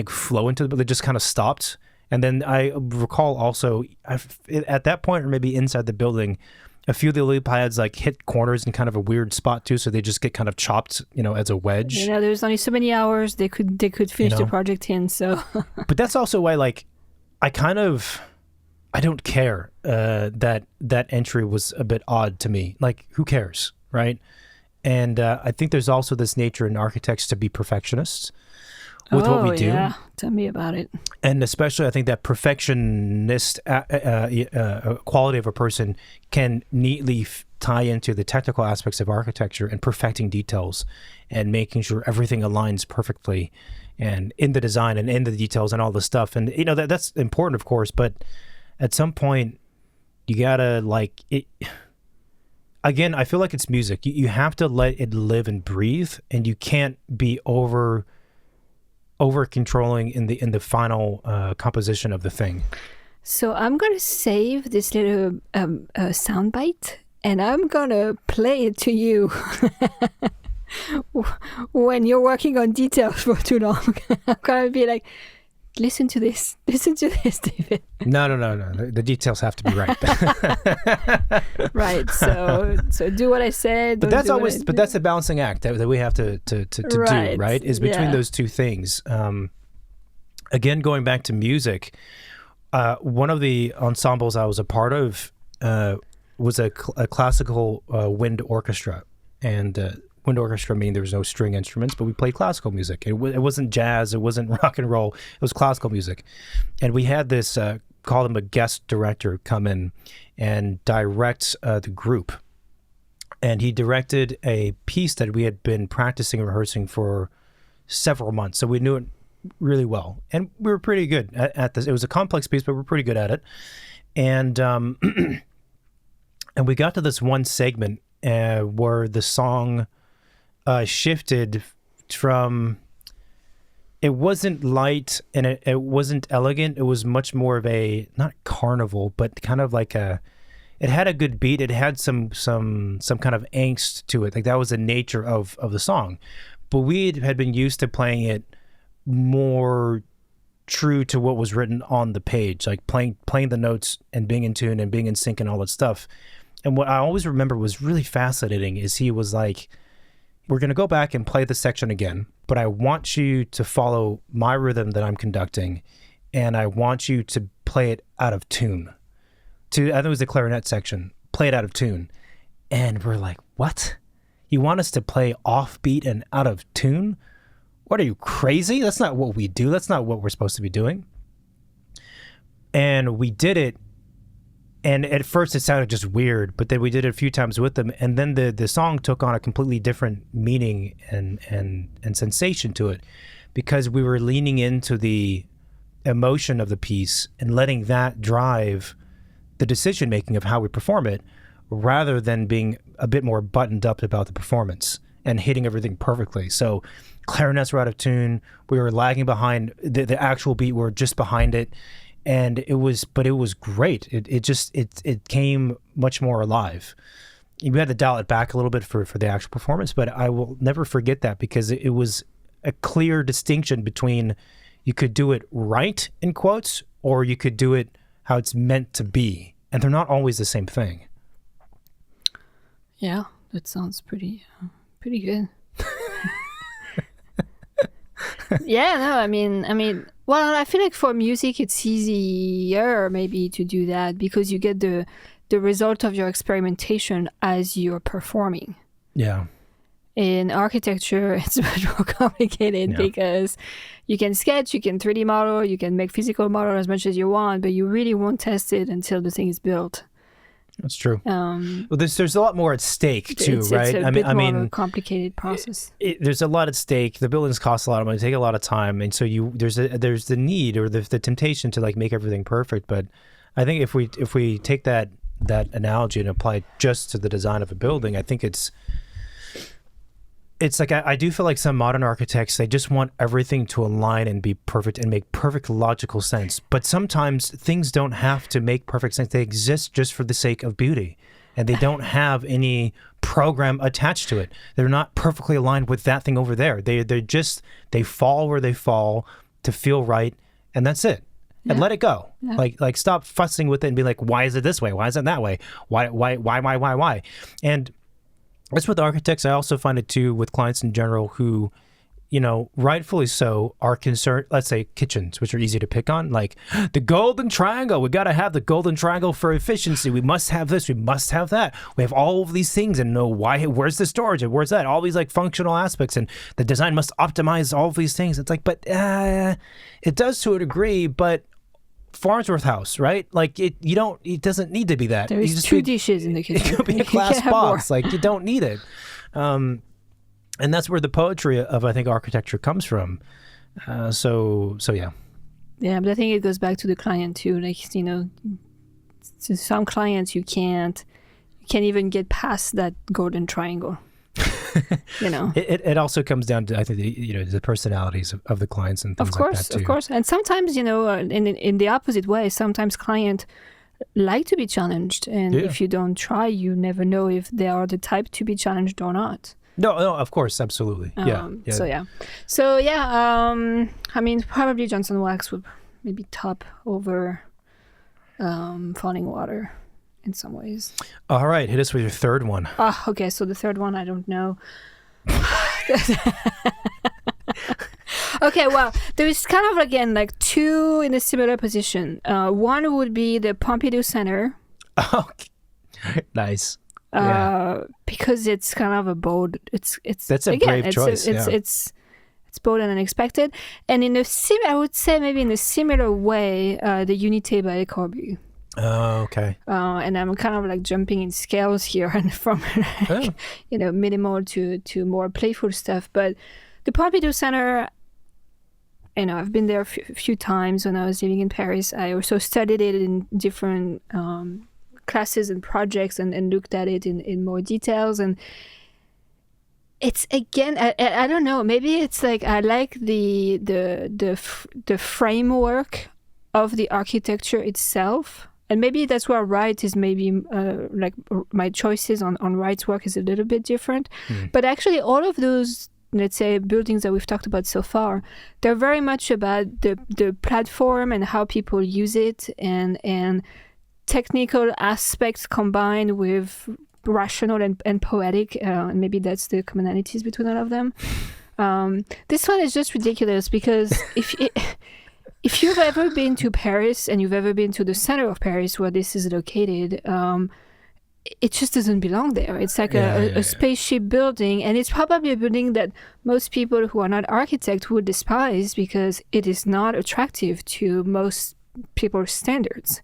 flow into they just kind of stopped. And then I recall also at that point, or maybe inside the building, a few of the lily pads hit corners in kind of a weird spot too. So they just get kind of chopped, as a wedge. There's only so many hours they could finish the project in. So, but that's also why I don't care that entry was a bit odd to me. Who cares, right? And I think there's also this nature in architects to be perfectionists with what we do. Yeah, tell me about it. And especially, I think that perfectionist quality of a person can neatly tie into the technical aspects of architecture and perfecting details and making sure everything aligns perfectly and in the design and in the details and all the stuff. And, that's important, of course, but at some point, you gotta it. Again, I feel like it's music. You have to let it live and breathe, and you can't be over controlling in the final composition of the thing. So I'm gonna save this little soundbite, and I'm gonna play it to you when you're working on details for too long. I'm gonna be like, listen to this, David. No. The details have to be right. Right. So do what I said. But that's a balancing act that we have to do, right? Is between those two things. Again, going back to music, one of the ensembles I was a part of was a classical wind orchestra, and wind orchestra meaning there was no string instruments, but we played classical music. It wasn't jazz, it wasn't rock and roll, it was classical music. And we had this, called him a guest director, come in and direct the group. And he directed a piece that we had been practicing and rehearsing for several months. So we knew it really well. And we were pretty good at this. It was a complex piece, but we're pretty good at it. And and we got to this one segment where the song shifted from it wasn't light and it wasn't elegant. It was much more of a, not carnival, but kind of like it had a good beat. It had some kind of angst to it. Like that was the nature of the song. But we had been used to playing it more true to what was written on the page, like playing the notes and being in tune and being in sync and all that stuff. And what I always remember was really fascinating is he was like, we're going to go back and play the section again, but I want you to follow my rhythm that I'm conducting, and I want you to play it out of tune. I think it was the clarinet section, play it out of tune. And we're like, what? You want us to play offbeat and out of tune? What, are you crazy? That's not what we do. That's not what we're supposed to be doing. And we did it. And at first it sounded just weird, but then we did it a few times with them. And then the song took on a completely different meaning and sensation to it, because we were leaning into the emotion of the piece and letting that drive the decision making of how we perform it, rather than being a bit more buttoned up about the performance and hitting everything perfectly. So clarinets were out of tune. We were lagging behind the actual beat. We were just behind it. And it was great. It came much more alive. We had to dial it back a little bit for the actual performance, but I will never forget that, because it was a clear distinction between, you could do it right, in quotes, or you could do it how it's meant to be. And they're not always the same thing. Yeah, that sounds pretty good. Yeah, no, I mean, well, I feel like for music it's easier maybe to do that, because you get the result of your experimentation as you're performing. Yeah. In architecture, it's much more complicated, because you can sketch, you can 3D model, you can make physical model as much as you want, but you really won't test it until the thing is built. That's true. Well, there's a lot more at stake too, right? It's a bit more of a complicated process. There's a lot at stake. The buildings cost a lot of money, take a lot of time, and so there's the need or the temptation to like make everything perfect. But I think if we take that analogy and apply it just to the design of a building, I think it's like I do feel like some modern architects, they just want everything to align and be perfect and make perfect logical sense. But sometimes things don't have to make perfect sense. They exist just for the sake of beauty, and they don't have any program attached to it. They're not perfectly aligned with that thing over there. They fall where they fall to feel right, and that's it. Yeah. And let it go. Yeah. Like stop fussing with it and be like, why is it this way? Why is it that way? Why? And that's with architects. I also find it too with clients in general who, rightfully so, are concerned, let's say kitchens, which are easy to pick on, like the golden triangle. We got to have the golden triangle for efficiency. We must have this. We must have that. We have all of these things and know why, where's the storage and where's that? All these like functional aspects, and the design must optimize all of these things. It's like, but it does to a degree, but Farnsworth House, right? Like it doesn't need to be that. There's two dishes in the kitchen. It could be a glass box. Like you don't need it. And that's where the poetry of, I think, architecture comes from. So yeah. Yeah, but I think it goes back to the client too. Like, to some clients you can't even get past that golden triangle. It also comes down to, I think, the personalities of the clients and things like that too. Of course. And sometimes, in the opposite way, sometimes clients like to be challenged, and if you don't try, you never know if they are the type to be challenged or not. No, of course, absolutely. Yeah. So I mean, probably Johnson Wax would maybe top over Falling Water in some ways. All right, hit us with your third one. Okay, so the third one, I don't know. Okay, well, there's kind of, again, like two in a similar position. One would be the Pompidou Centre. Oh, nice. Because it's kind of a bold. That's a brave choice. It's bold and unexpected. And I would say maybe in a similar way, the Unité by Corby. Oh, okay. And I'm kind of like jumping in scales here, and from minimal to more playful stuff. But the Pompidou Centre, I've been there a few times when I was living in Paris. I also studied it in different classes and projects, and looked at it in more details. And It's again, I don't know. Maybe it's like I like the framework of the architecture itself, and maybe that's where Wright is maybe like my choices on Wright's work is a little bit different. But actually, all of those, let's say, buildings that we've talked about so far, they're very much about the platform and how people use it, and technical aspects combined with rational and poetic, and maybe that's the commonalities between all of them. This one is just ridiculous because if you've ever been to Paris and you've ever been to the center of Paris where this is located, it just doesn't belong there. It's like a spaceship building, and it's probably a building that most people who are not architects would despise because it is not attractive to most people's standards.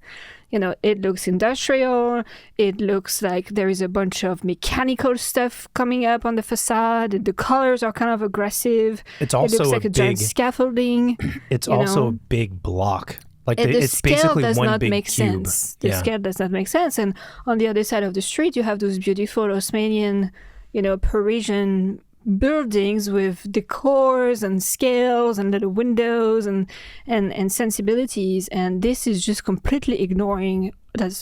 You know, it looks industrial. It looks like there is a bunch of mechanical stuff coming up on the facade. The colors are kind of aggressive. It's also it looks like a giant scaffolding. It's also a big block. Like the it's scale basically does one not big make cube. sense. The scale does not make sense. And on the other side of the street, you have those beautiful Haussmannian, Parisian buildings with decors and scales and little windows and sensibilities, and this is just completely ignoring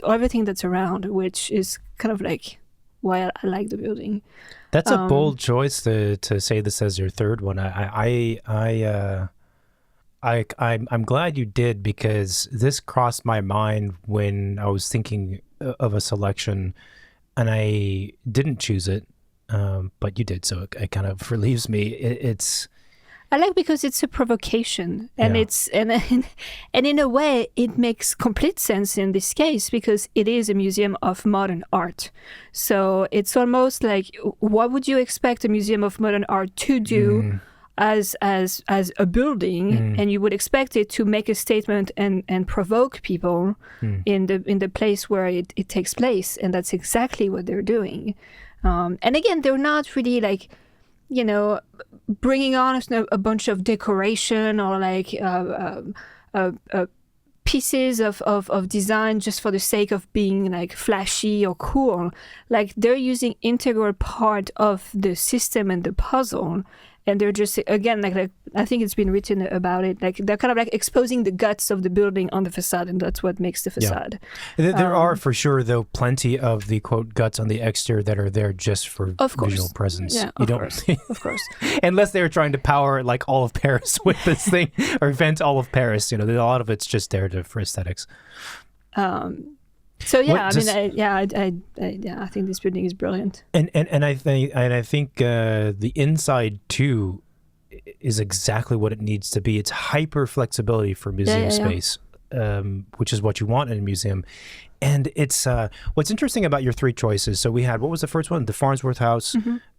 everything that's around, which is kind of like why I like the building. That's a bold choice to say this as your third one. I'm glad you did, because this crossed my mind when I was thinking of a selection, and I didn't choose it. But you did, so it kind of relieves me. I like because it's a provocation, and it's and in a way it makes complete sense in this case because it is a museum of modern art. So it's almost like, what would you expect a museum of modern art to do as a building? And you would expect it to make a statement and provoke people in the place where it takes place, and that's exactly what they're doing. And again, they're not really like, bringing on a bunch of decoration or like pieces of design just for the sake of being like flashy or cool. Like, they're using integral part of the system and the puzzle. And they're just, again, like I think it's been written about it, like they're kind of like exposing the guts of the building on the facade, and that's what makes the facade. There are, for sure, though, plenty of the, quote, guts on the exterior that are there just for visual presence. Yeah, of course. Unless they were trying to power, like, all of Paris with this thing, or vent all of Paris. A lot of it's just there for aesthetics. So yeah, I think this building is brilliant. And I think the inside too is exactly what it needs to be. It's hyper flexibility for museum space, which is what you want in a museum. And it's what's interesting about your three choices. So we had, what was the first one? The Farnsworth House,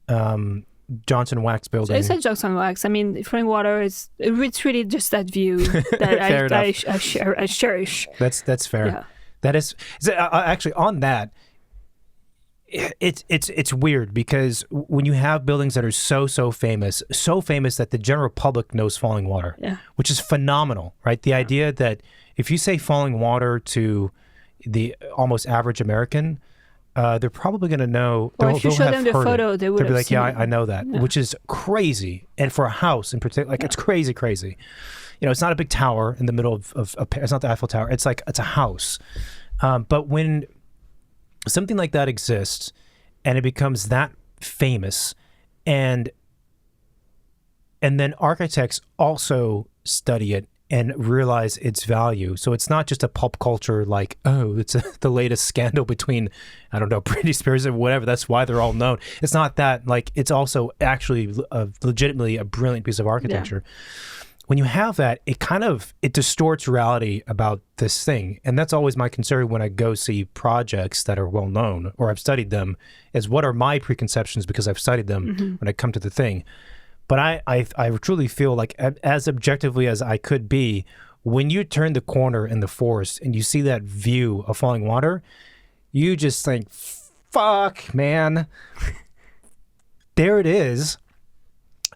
Johnson Wax building. So I said Johnson Wax. I mean, flowing water it's really just that view that I cherish. That's fair. Yeah. That is actually, on that, it's weird because when you have buildings that are so famous that the general public knows falling water, which is phenomenal, right? The idea that if you say falling water to the almost average American, they're probably going to know. Or if you show them the photo, they would be like, I know that, which is crazy. And for a house in particular, like it's crazy. It's not a big tower in the middle of it's not the Eiffel Tower. It's a house. But when something like that exists and it becomes that famous, and then architects also study it and realize its value. So it's not just a pulp culture like, oh, it's the latest scandal between, I don't know, Britney Spears and whatever. That's why they're all known. It's not that. Like, it's also actually legitimately a brilliant piece of architecture. Yeah. When you have that, it distorts reality about this thing. And that's always my concern when I go see projects that are well known or I've studied them, is what are my preconceptions because I've studied them when I come to the thing. But I truly feel like, as objectively as I could be, when you turn the corner in the forest and you see that view of falling water, you just think, fuck, man. There it is.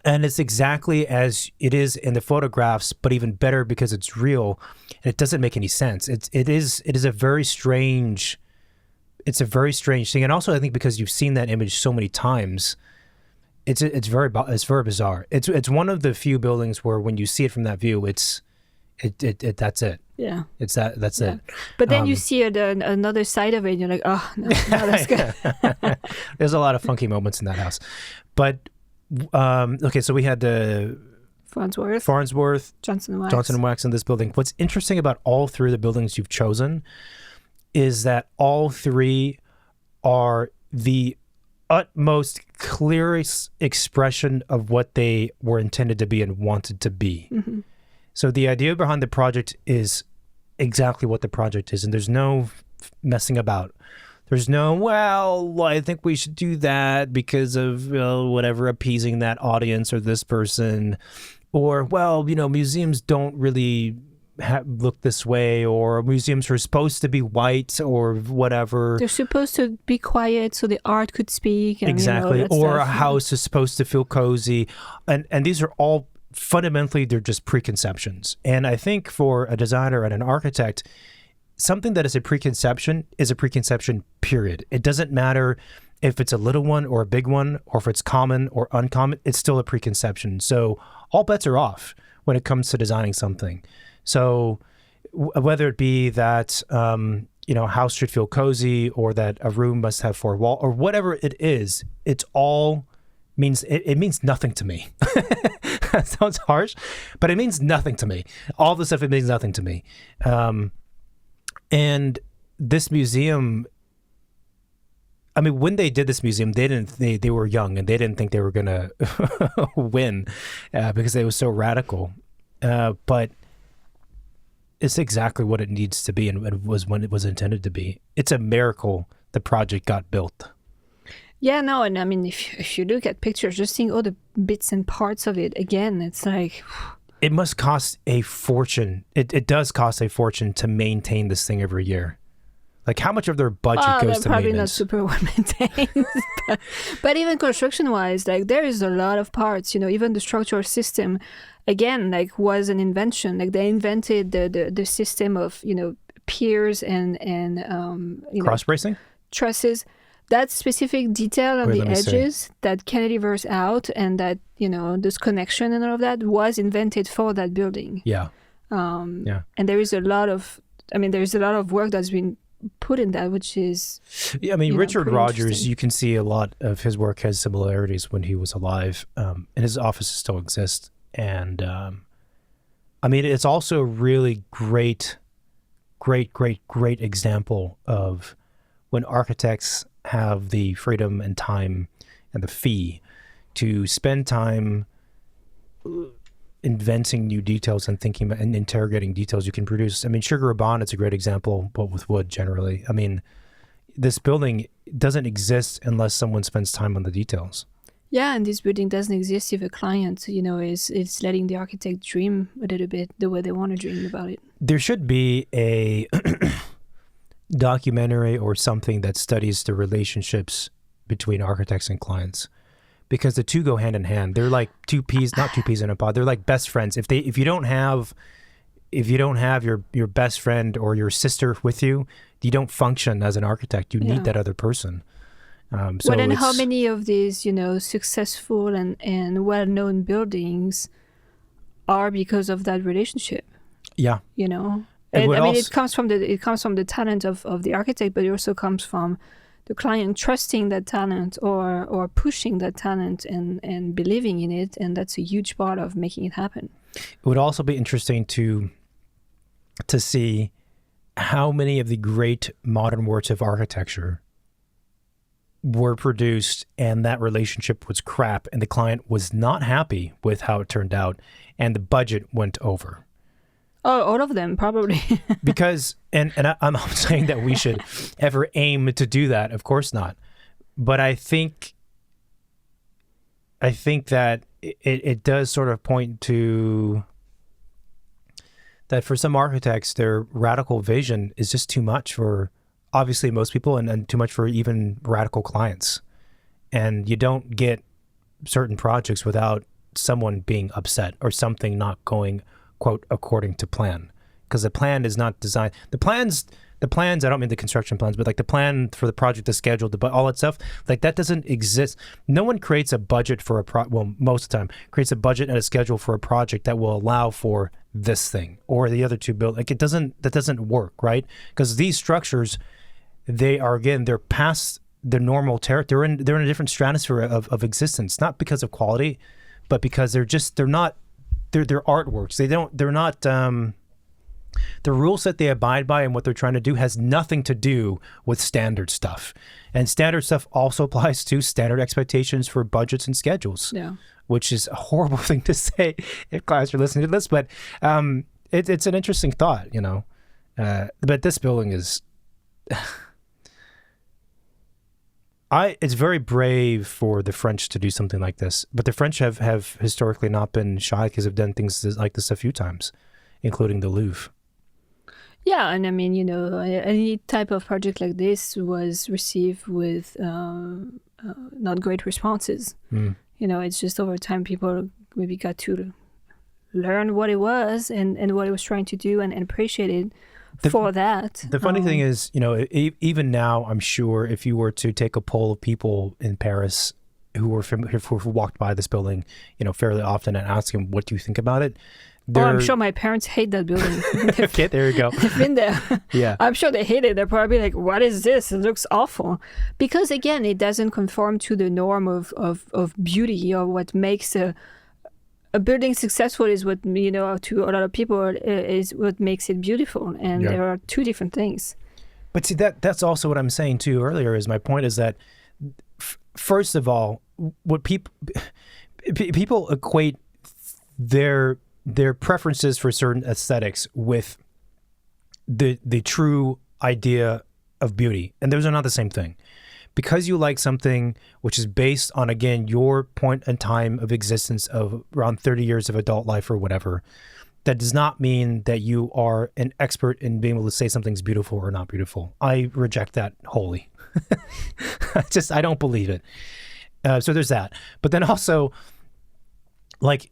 And it's exactly as it is in the photographs, but even better because it's real. And it doesn't make any sense. It is a very strange thing. And also, I think because you've seen that image so many times, It's very bizarre. It's one of the few buildings where when you see it from that view, that's it. Yeah. That's it. But then you see another side of it, and you're like, oh, no, that's good. There's a lot of funky moments in that house. But, okay, so we had the Farnsworth, Johnson and Wax in this building. What's interesting about all three of the buildings you've chosen is that all three are the utmost clearest expression of what they were intended to be and wanted to be. Mm-hmm. So the idea behind the project is exactly what the project is, and there's no messing about. There's no, well, I think we should do that because of whatever, appeasing that audience or this person, or, well, museums don't really look this way, or museums are supposed to be white or whatever. They're supposed to be quiet so the art could speak. And, exactly. Or stuff. A house is supposed to feel cozy. And these are all, fundamentally, they're just preconceptions. And I think for a designer and an architect, something that is a preconception, period. It doesn't matter if it's a little one or a big one, or if it's common or uncommon, it's still a preconception. So all bets are off when it comes to designing something. So whether it be that, a house should feel cozy, or that a room must have 4 walls, or whatever it is, it means nothing to me. That sounds harsh, but it means nothing to me. All the stuff, it means nothing to me. And this museum, I mean, when they did this museum, they were young, and they didn't think they were going to win because it was so radical. But it's exactly what it needs to be, and it was when it was intended to be. It's a miracle the project got built. Yeah, no, and I mean, if you look at pictures, just seeing all the bits and parts of it, again, it's like... It must cost a fortune. It does cost a fortune to maintain this thing every year. Like, how much of their budget goes to probably maintenance? Not super well maintained. but even construction-wise, like, there is a lot of parts, even the structural system, again, like, was an invention. Like, they invented the system of, piers and cross-bracing? Trusses. That specific detail on the edges that cantilevers out, and that, this connection and all of that was invented for that building. Yeah. And there's a lot of work that's been put in that, which is... Yeah, I mean, Richard Rogers, you can see a lot of his work has similarities when he was alive, and his offices still exist. And, I mean, it's also a really great example of when architects have the freedom and time and the fee to spend time inventing new details and thinking and interrogating details you can produce. I mean, Sugar Abond, it's a great example, but with wood generally. I mean, this building doesn't exist unless someone spends time on the details. Yeah, and this building doesn't exist if a client, is letting the architect dream a little bit the way they want to dream about it. There should be a documentary or something that studies the relationships between architects and clients, because the two go hand in hand. They're like not two peas in a pod. They're like best friends. If you don't have your best friend or your sister with you, you don't function as an architect. You need that other person. And how many of these, successful and well-known buildings are because of that relationship? Yeah. It comes from the talent of the architect, but it also comes from the client trusting that talent or pushing that talent and believing in it, and that's a huge part of making it happen. It would also be interesting to see how many of the great modern works of architecture were produced and that relationship was crap and the client was not happy with how it turned out and the budget went over. Oh, all of them, probably. Because, and I'm not saying that we should ever aim to do that. Of course not. But I think that it does sort of point to that for some architects, their radical vision is just too much for obviously most people and too much for even radical clients. And you don't get certain projects without someone being upset or something not going, quote, according to plan, because the plan is not designed. The the plans, I don't mean the construction plans, but like the plan for the project, the schedule, but all that stuff, like that doesn't exist. No one creates a budget for most of the time, creates a budget and a schedule for a project that will allow for this thing or the other two build. Like that doesn't work, right? Because these structures, they're past the normal they're in a different stratosphere of existence, not because of quality, but because they're artworks. They're not the rules that they abide by and what they're trying to do has nothing to do with standard stuff. And standard stuff also applies to standard expectations for budgets and schedules. Yeah. Which is a horrible thing to say if clients are listening to this, but it's an interesting thought, but this building is it's very brave for the French to do something like this, but the French have historically not been shy because they've done things like this a few times, including the Louvre. Yeah, and I mean, any type of project like this was received with not great responses. It's just over time people maybe got to learn what it was and what it was trying to do and appreciate it for that. The funny thing is, even now, I'm sure if you were to take a poll of people in Paris who walked by this building, fairly often and ask them, what do you think about it? I'm sure my parents hate that building. Okay, there you go. They've been there. Yeah. I'm sure they hate it. They're probably like, what is this? It looks awful. Because again, it doesn't conform to the norm of beauty or what makes a building successful is what, to a lot of people is what makes it beautiful. And there are two different things. But see, that's also what I'm saying too earlier is my point is that first of all, what people equate their preferences for certain aesthetics with the true idea of beauty. And those are not the same thing. Because you like something which is based on, again, your point in time of existence of around 30 years of adult life or whatever, that does not mean that you are an expert in being able to say something's beautiful or not beautiful. I reject that wholly. I don't believe it. So there's that. But then also, like,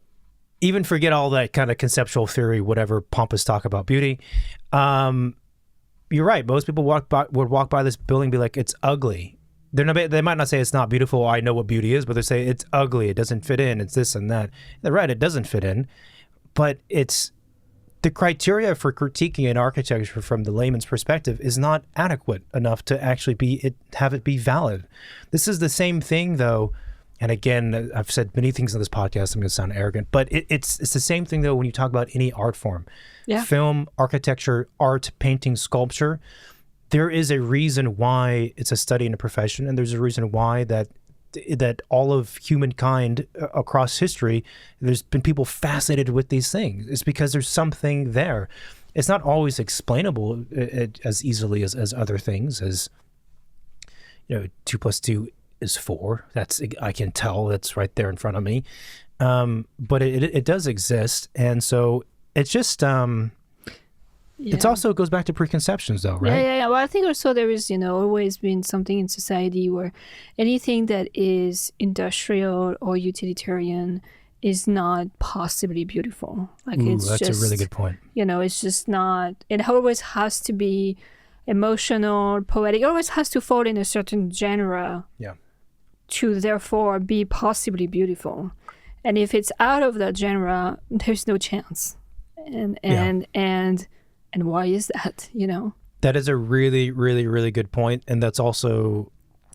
even forget all that kind of conceptual theory, whatever pompous talk about beauty. You're right. Most people would walk by this building and be like, it's ugly. They might not say it's not beautiful. I know what beauty is, but they say it's ugly. It doesn't fit in. It's this and that. They're right. It doesn't fit in, but it's the criteria for critiquing an architecture from the layman's perspective is not adequate enough to actually have it be valid. This is the same thing, though. And again, I've said many things on this podcast. I'm going to sound arrogant, but it's the same thing, though, when you talk about any art form. Yeah. Film, architecture, art, painting, sculpture. There is a reason why it's a study and a profession, and there's a reason why that all of humankind across history, there's been people fascinated with these things. It's because there's something there. It's not always explainable as easily as other things, as 2 + 2 is 4. I can tell, that's right there in front of me. But it does exist, and so it's just It also goes back to preconceptions, though, right? Yeah. Well, I think also there is, always been something in society where anything that is industrial or utilitarian is not possibly beautiful. Like that's a really good point. It's just not. It always has to be emotional, poetic. It always has to fall in a certain genre. Yeah. To therefore be possibly beautiful, and if it's out of that genre, there's no chance. And why is that? That is a really, really, really good point, and that's also.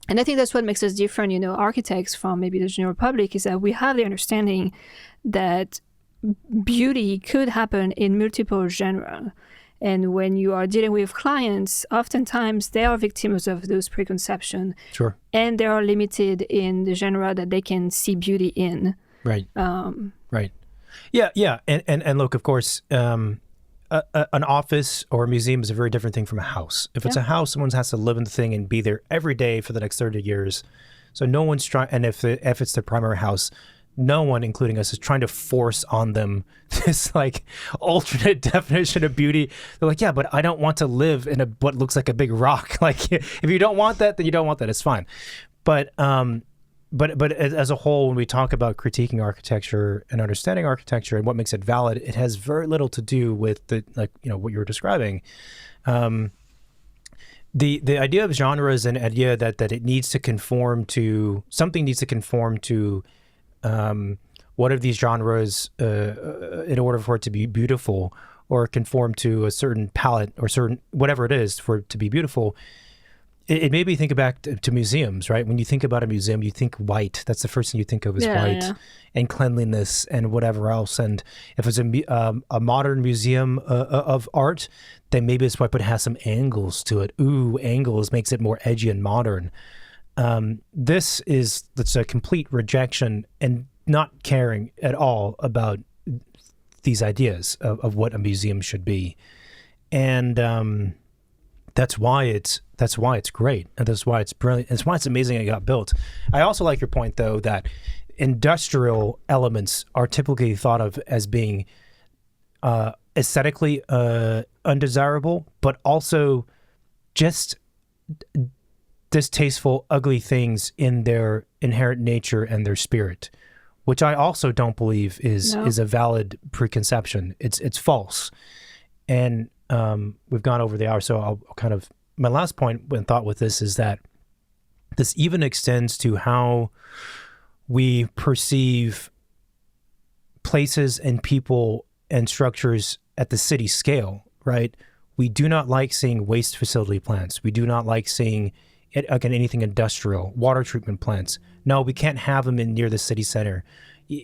And I think that's what makes us different, architects from maybe the general public, is that we have the understanding that beauty could happen in multiple genres. And when you are dealing with clients, oftentimes they are victims of those preconceptions. Sure. And they are limited in the genre that they can see beauty in. Right. Right. Yeah. And look, of course, an office or a museum is a very different thing from a house. If it's a house, someone has to live in the thing and be there every day for the next 30 years. So no one's trying, and if it's their primary house, no one, including us, is trying to force on them this like alternate definition of beauty. They're like, yeah, but I don't want to live in what looks like a big rock. Like, if you don't want that, then you don't want that. It's fine. But as a whole, when we talk about critiquing architecture and understanding architecture and what makes it valid, it has very little to do with what you were describing. the idea of genre is an idea that it needs to conform to something, needs to conform to one of these genres in order for it to be beautiful, or conform to a certain palette or certain whatever it is for it to be beautiful. It made me think back to museums, right? When you think about a museum, you think white. That's the first thing you think of is white and cleanliness and whatever else. And if it's a modern museum of art, then maybe it's what has some angles to it. Ooh, angles makes it more edgy and modern. That's a complete rejection and not caring at all about these ideas of what a museum should be. And that's why it's great, and that's why it's brilliant. That's why it's amazing it got built. I also like your point, though, that industrial elements are typically thought of as being aesthetically undesirable, but also just distasteful, ugly things in their inherent nature and their spirit, which I also don't believe is a valid preconception. It's false. And we've gone over the hour, so I'll kind of, my last point and thought with this is that this even extends to how we perceive places and people and structures at the city scale, right? We do not like seeing waste facility plants. We do not like seeing again anything industrial, water treatment plants. No, we can't have them near the city center.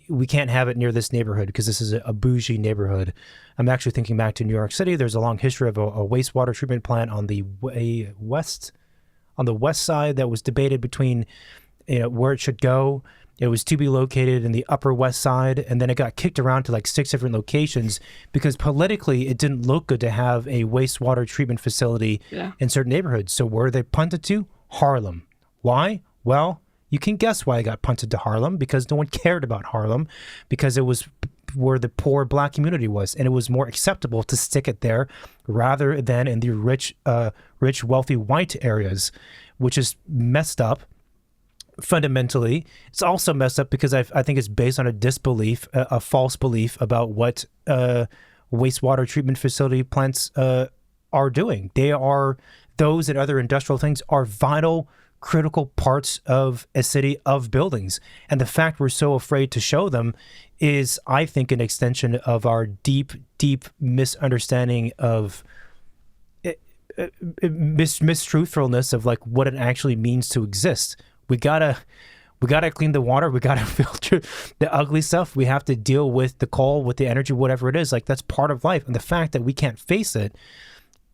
We can't have it near this neighborhood because this is a bougie neighborhood. I'm actually thinking back to New York City. There's a long history of a wastewater treatment plant on the west side that was debated between where it should go. It was to be located in the Upper West Side, and then it got kicked around to like 6 different locations because politically it didn't look good to have a wastewater treatment facility in certain neighborhoods. So where they punted to? Harlem. Why? Well, you can guess why it got punted to Harlem, because no one cared about Harlem, because it was where the poor black community was, and it was more acceptable to stick it there rather than in the rich, wealthy white areas, which is messed up. Fundamentally, it's also messed up because I think it's based on a disbelief, a false belief about what wastewater treatment facility plants are doing. Those and other industrial things are vital, critical parts of a city, of buildings. And the fact we're so afraid to show them is, I think, an extension of our deep, deep misunderstanding of mistruthfulness of like what it actually means to exist. We gotta clean the water. We gotta filter the ugly stuff. We have to deal with the coal, with the energy, whatever it is. Like, that's part of life. And the fact that we can't face it,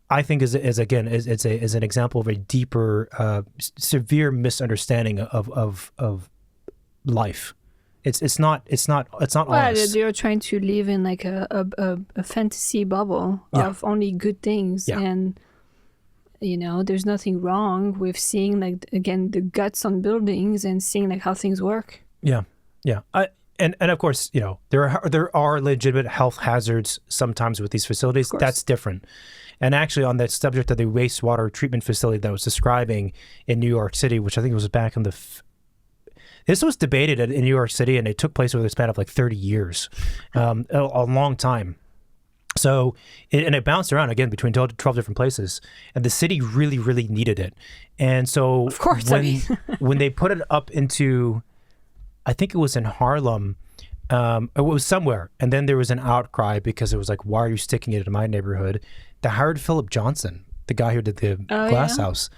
I think is an example of a deeper, severe misunderstanding of life. It's not honest. They're trying to live in like a fantasy bubble of only good things, and there's nothing wrong with seeing like, again, the guts on buildings and seeing like how things work. Yeah. And of course, there are legitimate health hazards sometimes with these facilities. That's different. And actually, on that subject of the wastewater treatment facility that I was describing in New York City, which I think was back in this was debated in New York City, and it took place over the span of like 30 years, a long time. So, it bounced around again between 12 different places, and the city really, really needed it. And so, of course, when they put it up into, I think it was in Harlem, it was somewhere, and then there was an outcry because it was like, why are you sticking it in my neighborhood? They hired Philip Johnson, the guy who did the Glass House,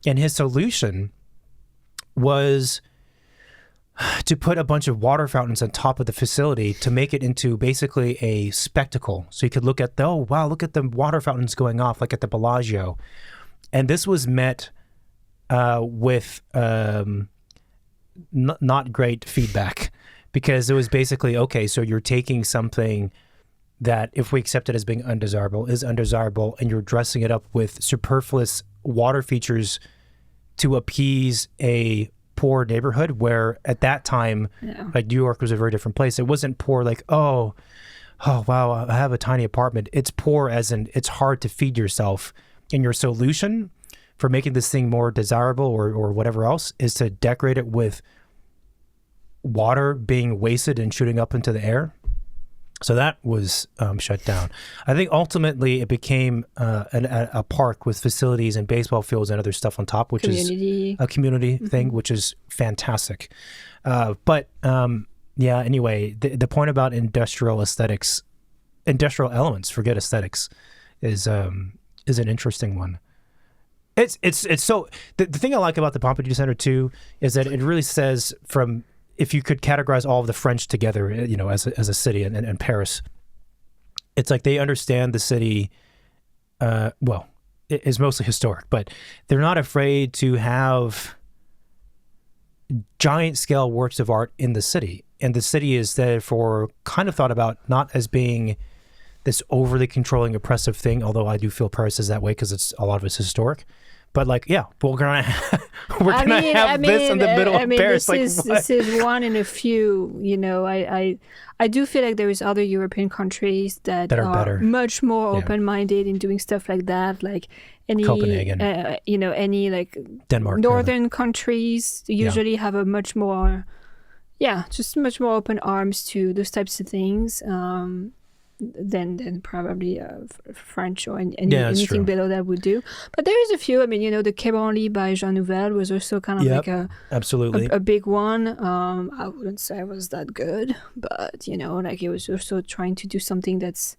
and his solution was to put a bunch of water fountains on top of the facility to make it into basically a spectacle. So you could look at look at the water fountains going off like at the Bellagio. And this was met with not great feedback, because it was basically, okay, so you're taking something that, if we accept it as being undesirable, is undesirable, and you're dressing it up with superfluous water features to appease a poor neighborhood, where at that time, like, New York was a very different place. It wasn't poor like, oh wow, I have a tiny apartment. It's poor as in it's hard to feed yourself. And your solution for making this thing more desirable or whatever else is to decorate it with water being wasted and shooting up into the air. So that was shut down. I think ultimately it became a park with facilities and baseball fields and other stuff on top, which Community. is a community thing, which is fantastic. But anyway, the point about industrial aesthetics, industrial elements, forget aesthetics, is an interesting one. It's so the thing I like about the Pompidou Centre too is that it really says from. If you could categorize all of the French together, as a city and Paris, it's like they understand the city. It is mostly historic, but they're not afraid to have giant scale works of art in the city, and the city is therefore kind of thought about not as being this overly controlling, oppressive thing. Although I do feel Paris is that way because a lot of it's historic. But we're gonna have this in the middle of Paris. This is one in a few. I do feel like there is other European countries that are better, much more open-minded in doing stuff like that. Like any Copenhagen, any like Denmark, northern countries usually have a much more, just much more open arms to those types of things. Than probably French or anything below that would do. But there is a few. The Quai Branly by Jean Nouvel was also kind of absolutely a big one. I wouldn't say it was that good, but it was also trying to do something that's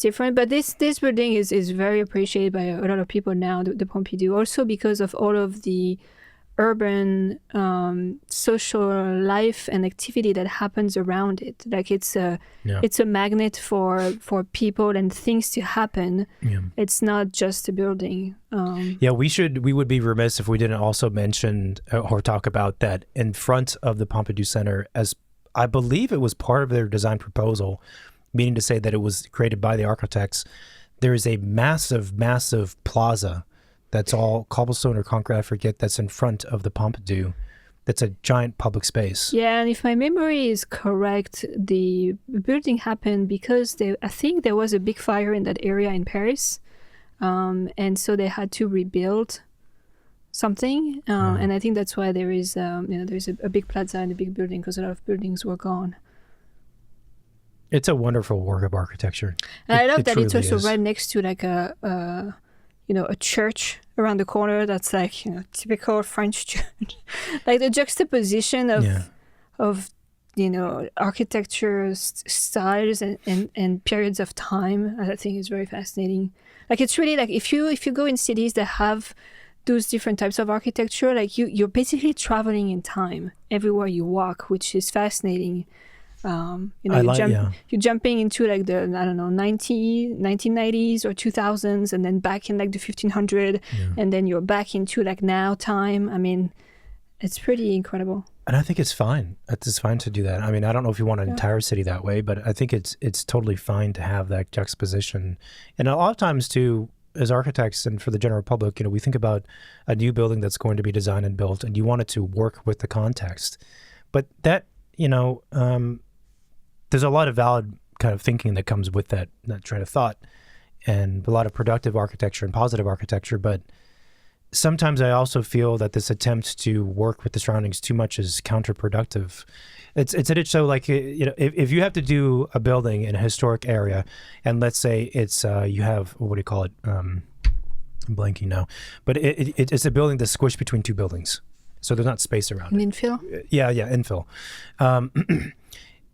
different. But this building is very appreciated by a lot of people now, the Pompidou, also because of all of the urban social life and activity that happens around it. Like it's a magnet for people and things to happen. It's not just a building. We would be remiss if we didn't also mention or talk about that in front of the Pompidou Centre, as I believe it was part of their design proposal, meaning to say that it was created by the architects. There is a massive plaza that's all cobblestone or concrete, I forget, that's in front of the Pompidou. That's a giant public space. Yeah, and if my memory is correct, the building happened because I think there was a big fire in that area in Paris. And so they had to rebuild something. And I think that's why there is, there's a big plaza and a big building, because a lot of buildings were gone. It's a wonderful work of architecture. And I love that it's also right next to like a church around the corner that's like, typical French church. Like the juxtaposition of architecture styles and periods of time, I think is very fascinating. Like it's really like if you go in cities that have those different types of architecture, like you're basically traveling in time everywhere you walk, which is fascinating. You're jumping into like the 1990s or 2000s, and then back in like the 1500s, and then you're back into like now time. It's pretty incredible. And I think it's fine. It's fine to do that. I don't know if you want an entire city that way, but I think it's totally fine to have that juxtaposition. And a lot of times too, as architects and for the general public, we think about a new building that's going to be designed and built, and you want it to work with the context. But that, there's a lot of valid kind of thinking that comes with that train of thought, and a lot of productive architecture and positive architecture. But sometimes I also feel that this attempt to work with the surroundings too much is counterproductive. So like, if you have to do a building in a historic area, and let's say it's, you have, what do you call it? I'm blanking now, but it's a building that's squished between two buildings. So there's not space around it. Infill? Yeah, infill.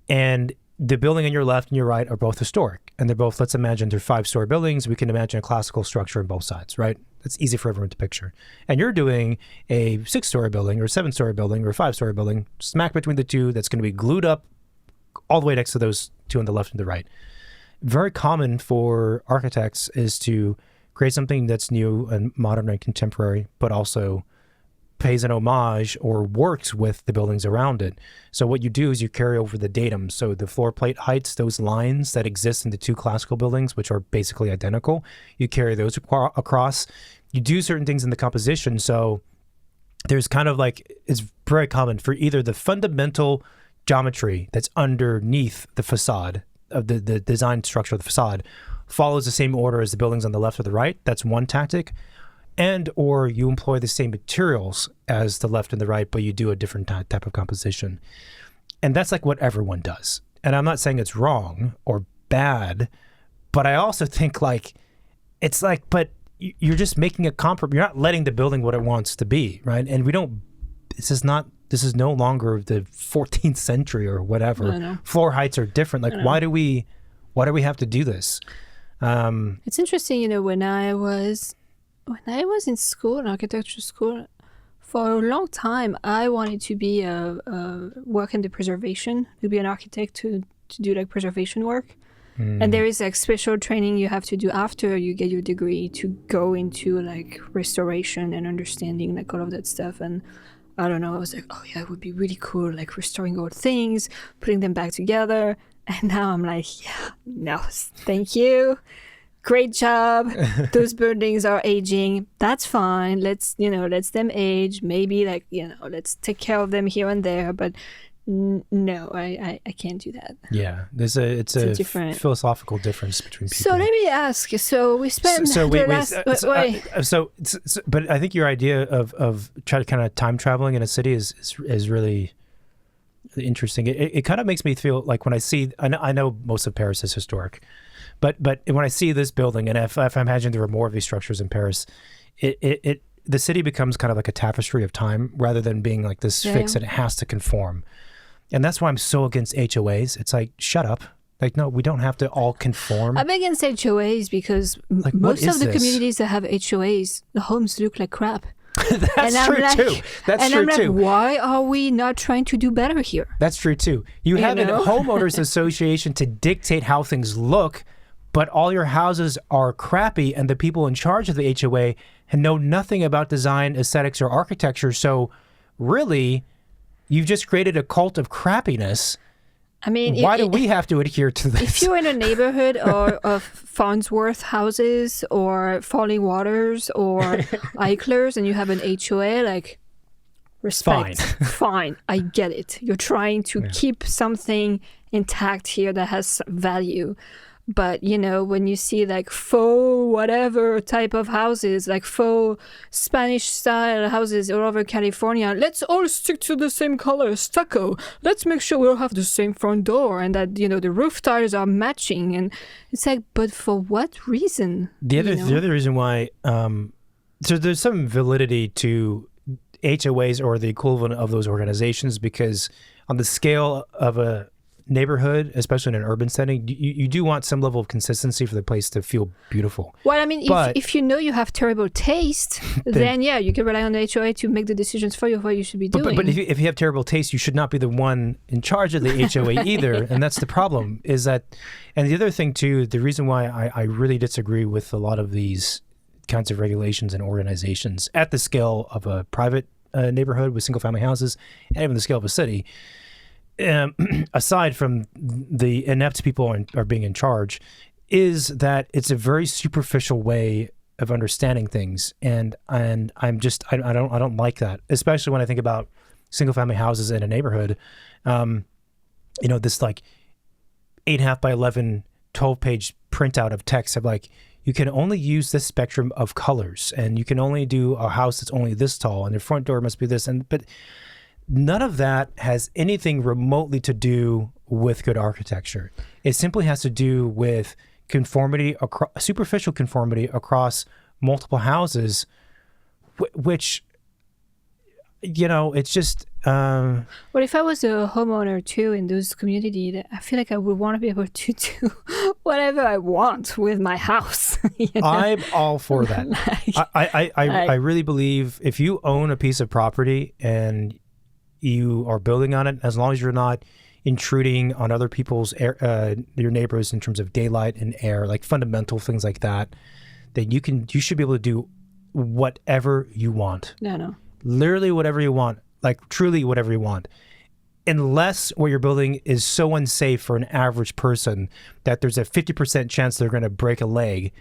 And the building on your left and your right are both historic, and they're both, let's imagine they're 5-story buildings. We can imagine a classical structure on both sides, right? It's easy for everyone to picture. And you're doing a 6-story building or a 7-story building or a 5-story building smack between the two that's going to be glued up all the way next to those two on the left and the right. Very common for architects is to create something that's new and modern and contemporary, but also pays an homage or works with the buildings around it. So what you do is you carry over the datum. So the floor plate heights, those lines that exist in the two classical buildings, which are basically identical, you carry those across. You do certain things in the composition. So there's kind of like, it's very common for either the fundamental geometry that's underneath the facade of the design structure of the facade follows the same order as the buildings on the left or the right. That's one tactic. And or you employ the same materials as the left and the right, but you do a different type of composition. And that's like what everyone does. and I'm not saying it's wrong or bad, but I also think like, it's like, but you're just making a compromise. You're not letting the building what it wants to be, right? And this is no longer the 14th century or whatever. Floor heights are different. Like, why do we have to do this? It's interesting, when I was in school, in architecture school, for a long time, I wanted to be work in the preservation, to be an architect, to do like preservation work. And there is like special training you have to do after you get your degree to go into like restoration and understanding like all of that stuff. And I don't know, I was like, oh yeah, it would be really cool, like restoring old things, putting them back together. And now I'm like, yeah, no, thank you. Great job. Those buildings are aging. That's fine. Let's them age. Maybe like, let's take care of them here and there. But no, I can't do that. Yeah, it's a different philosophical difference between people. So let me ask. So we spent but I think your idea of trying to kind of time traveling in a city is really interesting. It kind of makes me feel like when I see, I know most of Paris is historic, but when I see this building, and if I imagine there were more of these structures in Paris, the city becomes kind of like a tapestry of time rather than being like this fix and it has to conform. And that's why I'm so against HOAs. It's like, shut up. Like, no, we don't have to all conform. I'm against HOAs because like, most of the communities that have HOAs, the homes look like crap. That's true too. That's true too. Why are we not trying to do better here? That's true too. You have a homeowners association to dictate how things look, but all your houses are crappy and the people in charge of the HOA know nothing about design, aesthetics, or architecture. So really, you've just created a cult of crappiness. I mean, why do we have to adhere to this? If you're in a neighborhood of Farnsworth houses or Falling Waters or Eichlers and you have an HOA, like, respect. Fine. I get it. You're trying to keep something intact here that has value. But, when you see like faux whatever type of houses, like faux Spanish style houses all over California, let's all stick to the same color, stucco. Let's make sure we all have the same front door and that, the roof tiles are matching. And it's like, but for what reason? The other reason why, so there's some validity to HOAs or the equivalent of those organizations, because on the scale of a neighborhood, especially in an urban setting, you do want some level of consistency for the place to feel beautiful. Well, I mean, if you know you have terrible taste, then yeah, you can rely on the HOA to make the decisions for you of what you should be doing. But if you have terrible taste, you should not be the one in charge of the HOA either. And that's the problem, is that, and the other thing too, the reason why I really disagree with a lot of these kinds of regulations and organizations at the scale of a private neighborhood with single family houses, and even the scale of a city, aside from the inept people are being in charge, is that it's a very superficial way of understanding things, and I'm just I don't like that, especially when I think about single family houses in a neighborhood. This like 8.5 by 11 12-page printout of text of like, you can only use this spectrum of colors, and you can only do a house that's only this tall, and the front door must be this, but none of that has anything remotely to do with good architecture. It simply has to do with conformity, superficial conformity across multiple houses, which, it's just... Well, if I was a homeowner too in those communities, I feel like I would want to be able to do whatever I want with my house. I'm all for that. I really believe if you own a piece of property and you are building on it, as long as you're not intruding on other people's your neighbors in terms of daylight and air, like fundamental things like that, then you should be able to do whatever you want. No. Literally whatever you want, like truly whatever you want. Unless what you're building is so unsafe for an average person that there's a 50% chance they're going to break a leg.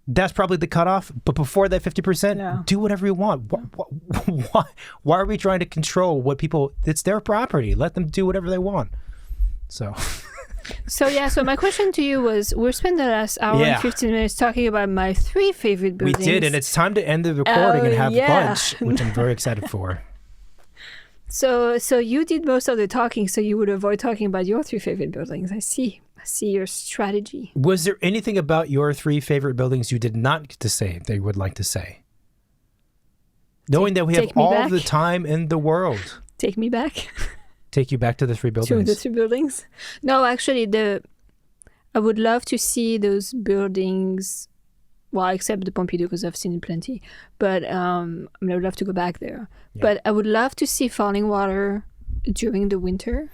That's probably the cutoff. But before that 50%, do whatever you want. Why are we trying to control what people? It's their property. Let them do whatever they want. So my question to you was, we're spending the last hour and 15 minutes talking about my 3 favorite buildings. We did, and it's time to end the recording and have lunch, which I'm very excited for. So you did most of the talking, so you would avoid talking about your 3 favorite buildings. I see your strategy. Was there anything about your 3 favorite buildings you did not get to say that you would like to say? Knowing that we have all the time in the world. Take me back. Take you back to the 3 buildings. To the 3 buildings. No, actually, I would love to see those buildings. Well, except the Pompidou, because I've seen it plenty. But I would love to go back there. Yeah. But I would love to see falling water during the winter.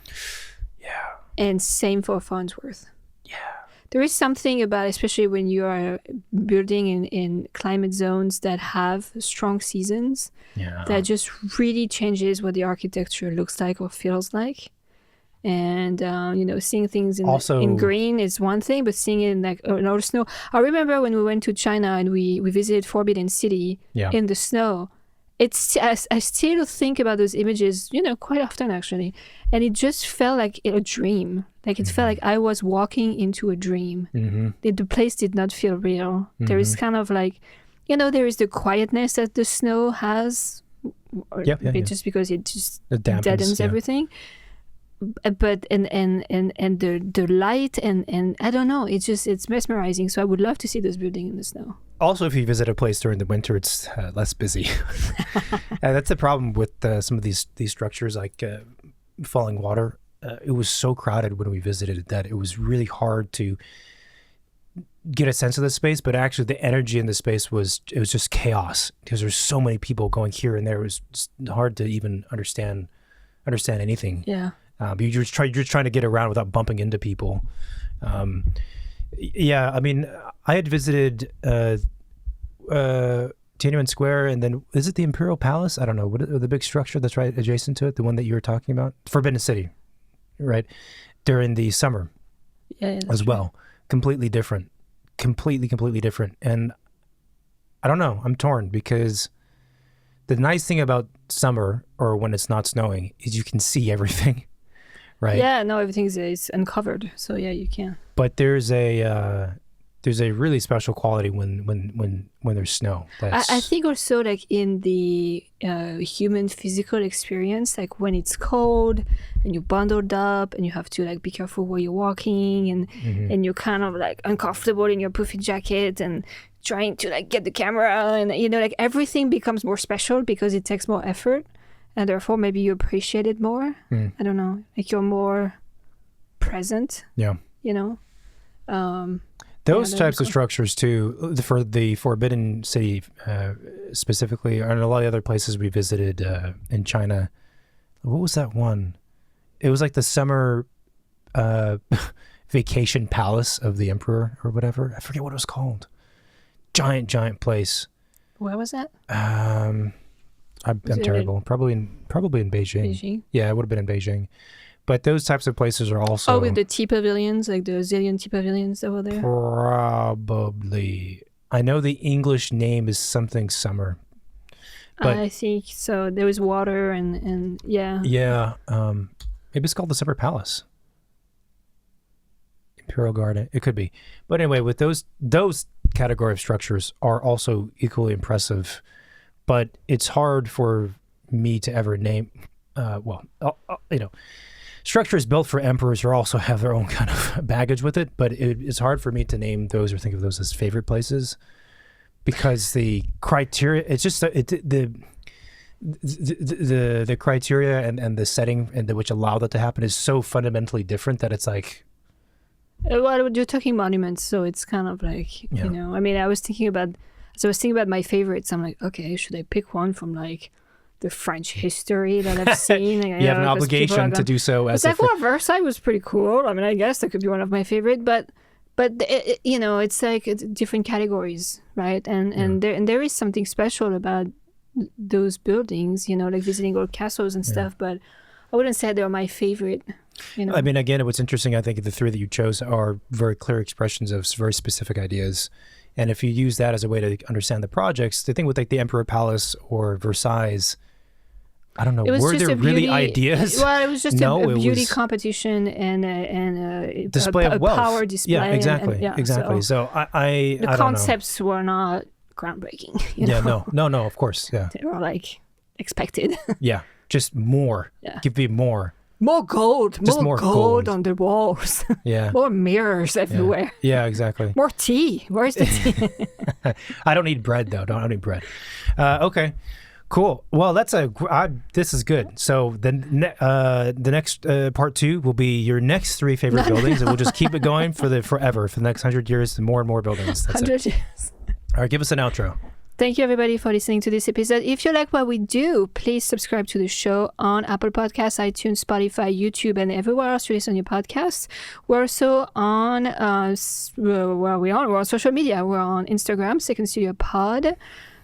Yeah. And same for Farnsworth. Yeah. There is something about, especially when you are building in climate zones that have strong seasons, that just really changes what the architecture looks like or feels like. And seeing things in green is one thing, but seeing it in or snow. I remember when we went to China and we visited Forbidden City in the snow. I still think about those images, quite often actually, and it just felt like a dream. Like it felt like I was walking into a dream. The place did not feel real. There is kind of like, there is the quietness that the snow has, just because it just deadens everything. But and the light and I don't know, it's mesmerizing. So I would love to see this building in the snow. Also, if you visit a place during the winter, it's less busy. That's the problem with some of these structures, like falling water. It was so crowded when we visited that it was really hard to get a sense of the space. But actually, the energy in the space was just chaos because there's so many people going here and there. It was just hard to even understand anything. Yeah. You're just trying to get around without bumping into people. I mean, I had visited Tiananmen Square, and then is it the Imperial Palace? I don't know. What the big structure that's right adjacent to it, the one that you were talking about, Forbidden City, right? During the summer, as well. Completely different, completely different. And I don't know. I'm torn because the nice thing about summer or when it's not snowing is you can see everything. Right. Yeah, no, everything is uncovered, so yeah, you can. But there's a really special quality when there's snow. I think also like in the human physical experience, like when it's cold and you're bundled up and you have to like be careful where you're walking and you're kind of like uncomfortable in your puffy jacket and trying to like get the camera and like everything becomes more special because it takes more effort. And therefore, maybe you appreciate it more. I don't know. Like you're more present. Yeah. Those types of structures too, for the Forbidden City specifically, and a lot of other places we visited in China. What was that one? It was like the summer vacation palace of the emperor or whatever. I forget what it was called. Giant place. Where was that? I'm terrible. Probably in Beijing. Yeah, it would have been in Beijing. But those types of places are also... Oh, with the tea pavilions, like the zillion tea pavilions that were there? Probably. I know the English name is something summer. But I think so. There was water and yeah. Yeah. Maybe it's called the Summer Palace. Imperial Garden. It could be. But anyway, with those category of structures are also equally impressive. But it's hard for me to ever name, structures built for emperors also have their own kind of baggage with it. But it's hard for me to name those or think of those as favorite places because the criteria, it's just the criteria and the setting and which allow that to happen is so fundamentally different that it's like. Well, you're talking monuments, so it's kind of like, I mean, I was thinking about my favorites. I'm like, okay, should I pick one from like the French history that I've seen? You have an obligation to do so. It's like, well, Versailles was pretty cool. I mean, I guess that could be one of my favorite, but it's like different categories, right? And there is something special about those buildings, like visiting old castles and stuff, but I wouldn't say they're my favorite. I mean, again, what's interesting, I think the 3 that you chose are very clear expressions of very specific ideas. And if you use that as a way to understand the projects, the thing with like the Emperor Palace or Versailles, I don't know, were there really ideas? Well, it was just a beauty competition and a display of wealth. Power display. Yeah, exactly. Exactly. So the concepts were not groundbreaking. No, of course. Yeah. They were like expected. Yeah. Just more. Yeah. Give me more. More gold. Just More more gold gold. on the walls. Yeah. More mirrors everywhere. Yeah, exactly. More tea. Where's the tea? I don't need bread though. I don't need bread. Okay. Cool. Well, this is good. So the next part 2 will be your next 3 favorite buildings, and we'll just keep it going forever for the next 100 years, and more buildings. That's 100 it. years. All right, give us an outro. Thank you, everybody, for listening to this episode. If you like what we do, please subscribe to the show on Apple Podcasts, iTunes, Spotify, YouTube, and everywhere else you listen to your podcasts. We're also on, where are we on? We're on social media. We're on Instagram, Second Studio Pod.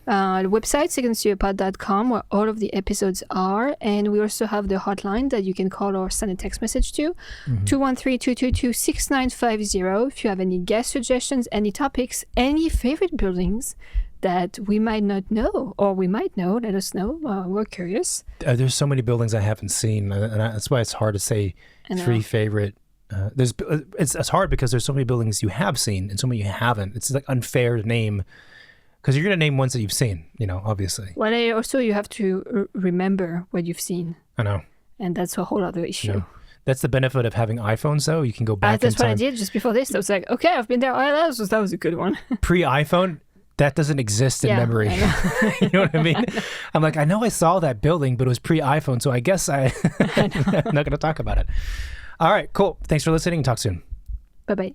The website, secondstudiopod.com, where all of the episodes are. And we also have the hotline that you can call or send a text message to, 213-222-6950. If you have any guest suggestions, any topics, any favorite buildings that we might not know, or we might know, let us know. We're curious. There's so many buildings I haven't seen, and that's why it's hard to say 3 favorite. It's hard because there's so many buildings you have seen and so many you haven't. It's like unfair to name, because you're going to name ones that you've seen, obviously. Well, also you have to remember what you've seen. I know. And that's a whole other issue. Yeah. That's the benefit of having iPhones, though. You can go back in time. That's what I did just before this. I was like, okay, I've been there. Oh, that was a good one. Pre-iPhone, that doesn't exist in memory. You know what I mean? I'm like, I know I saw that building, but it was pre-iPhone, so I guess I'm not going to talk about it. All right, cool. Thanks for listening. Talk soon. Bye-bye.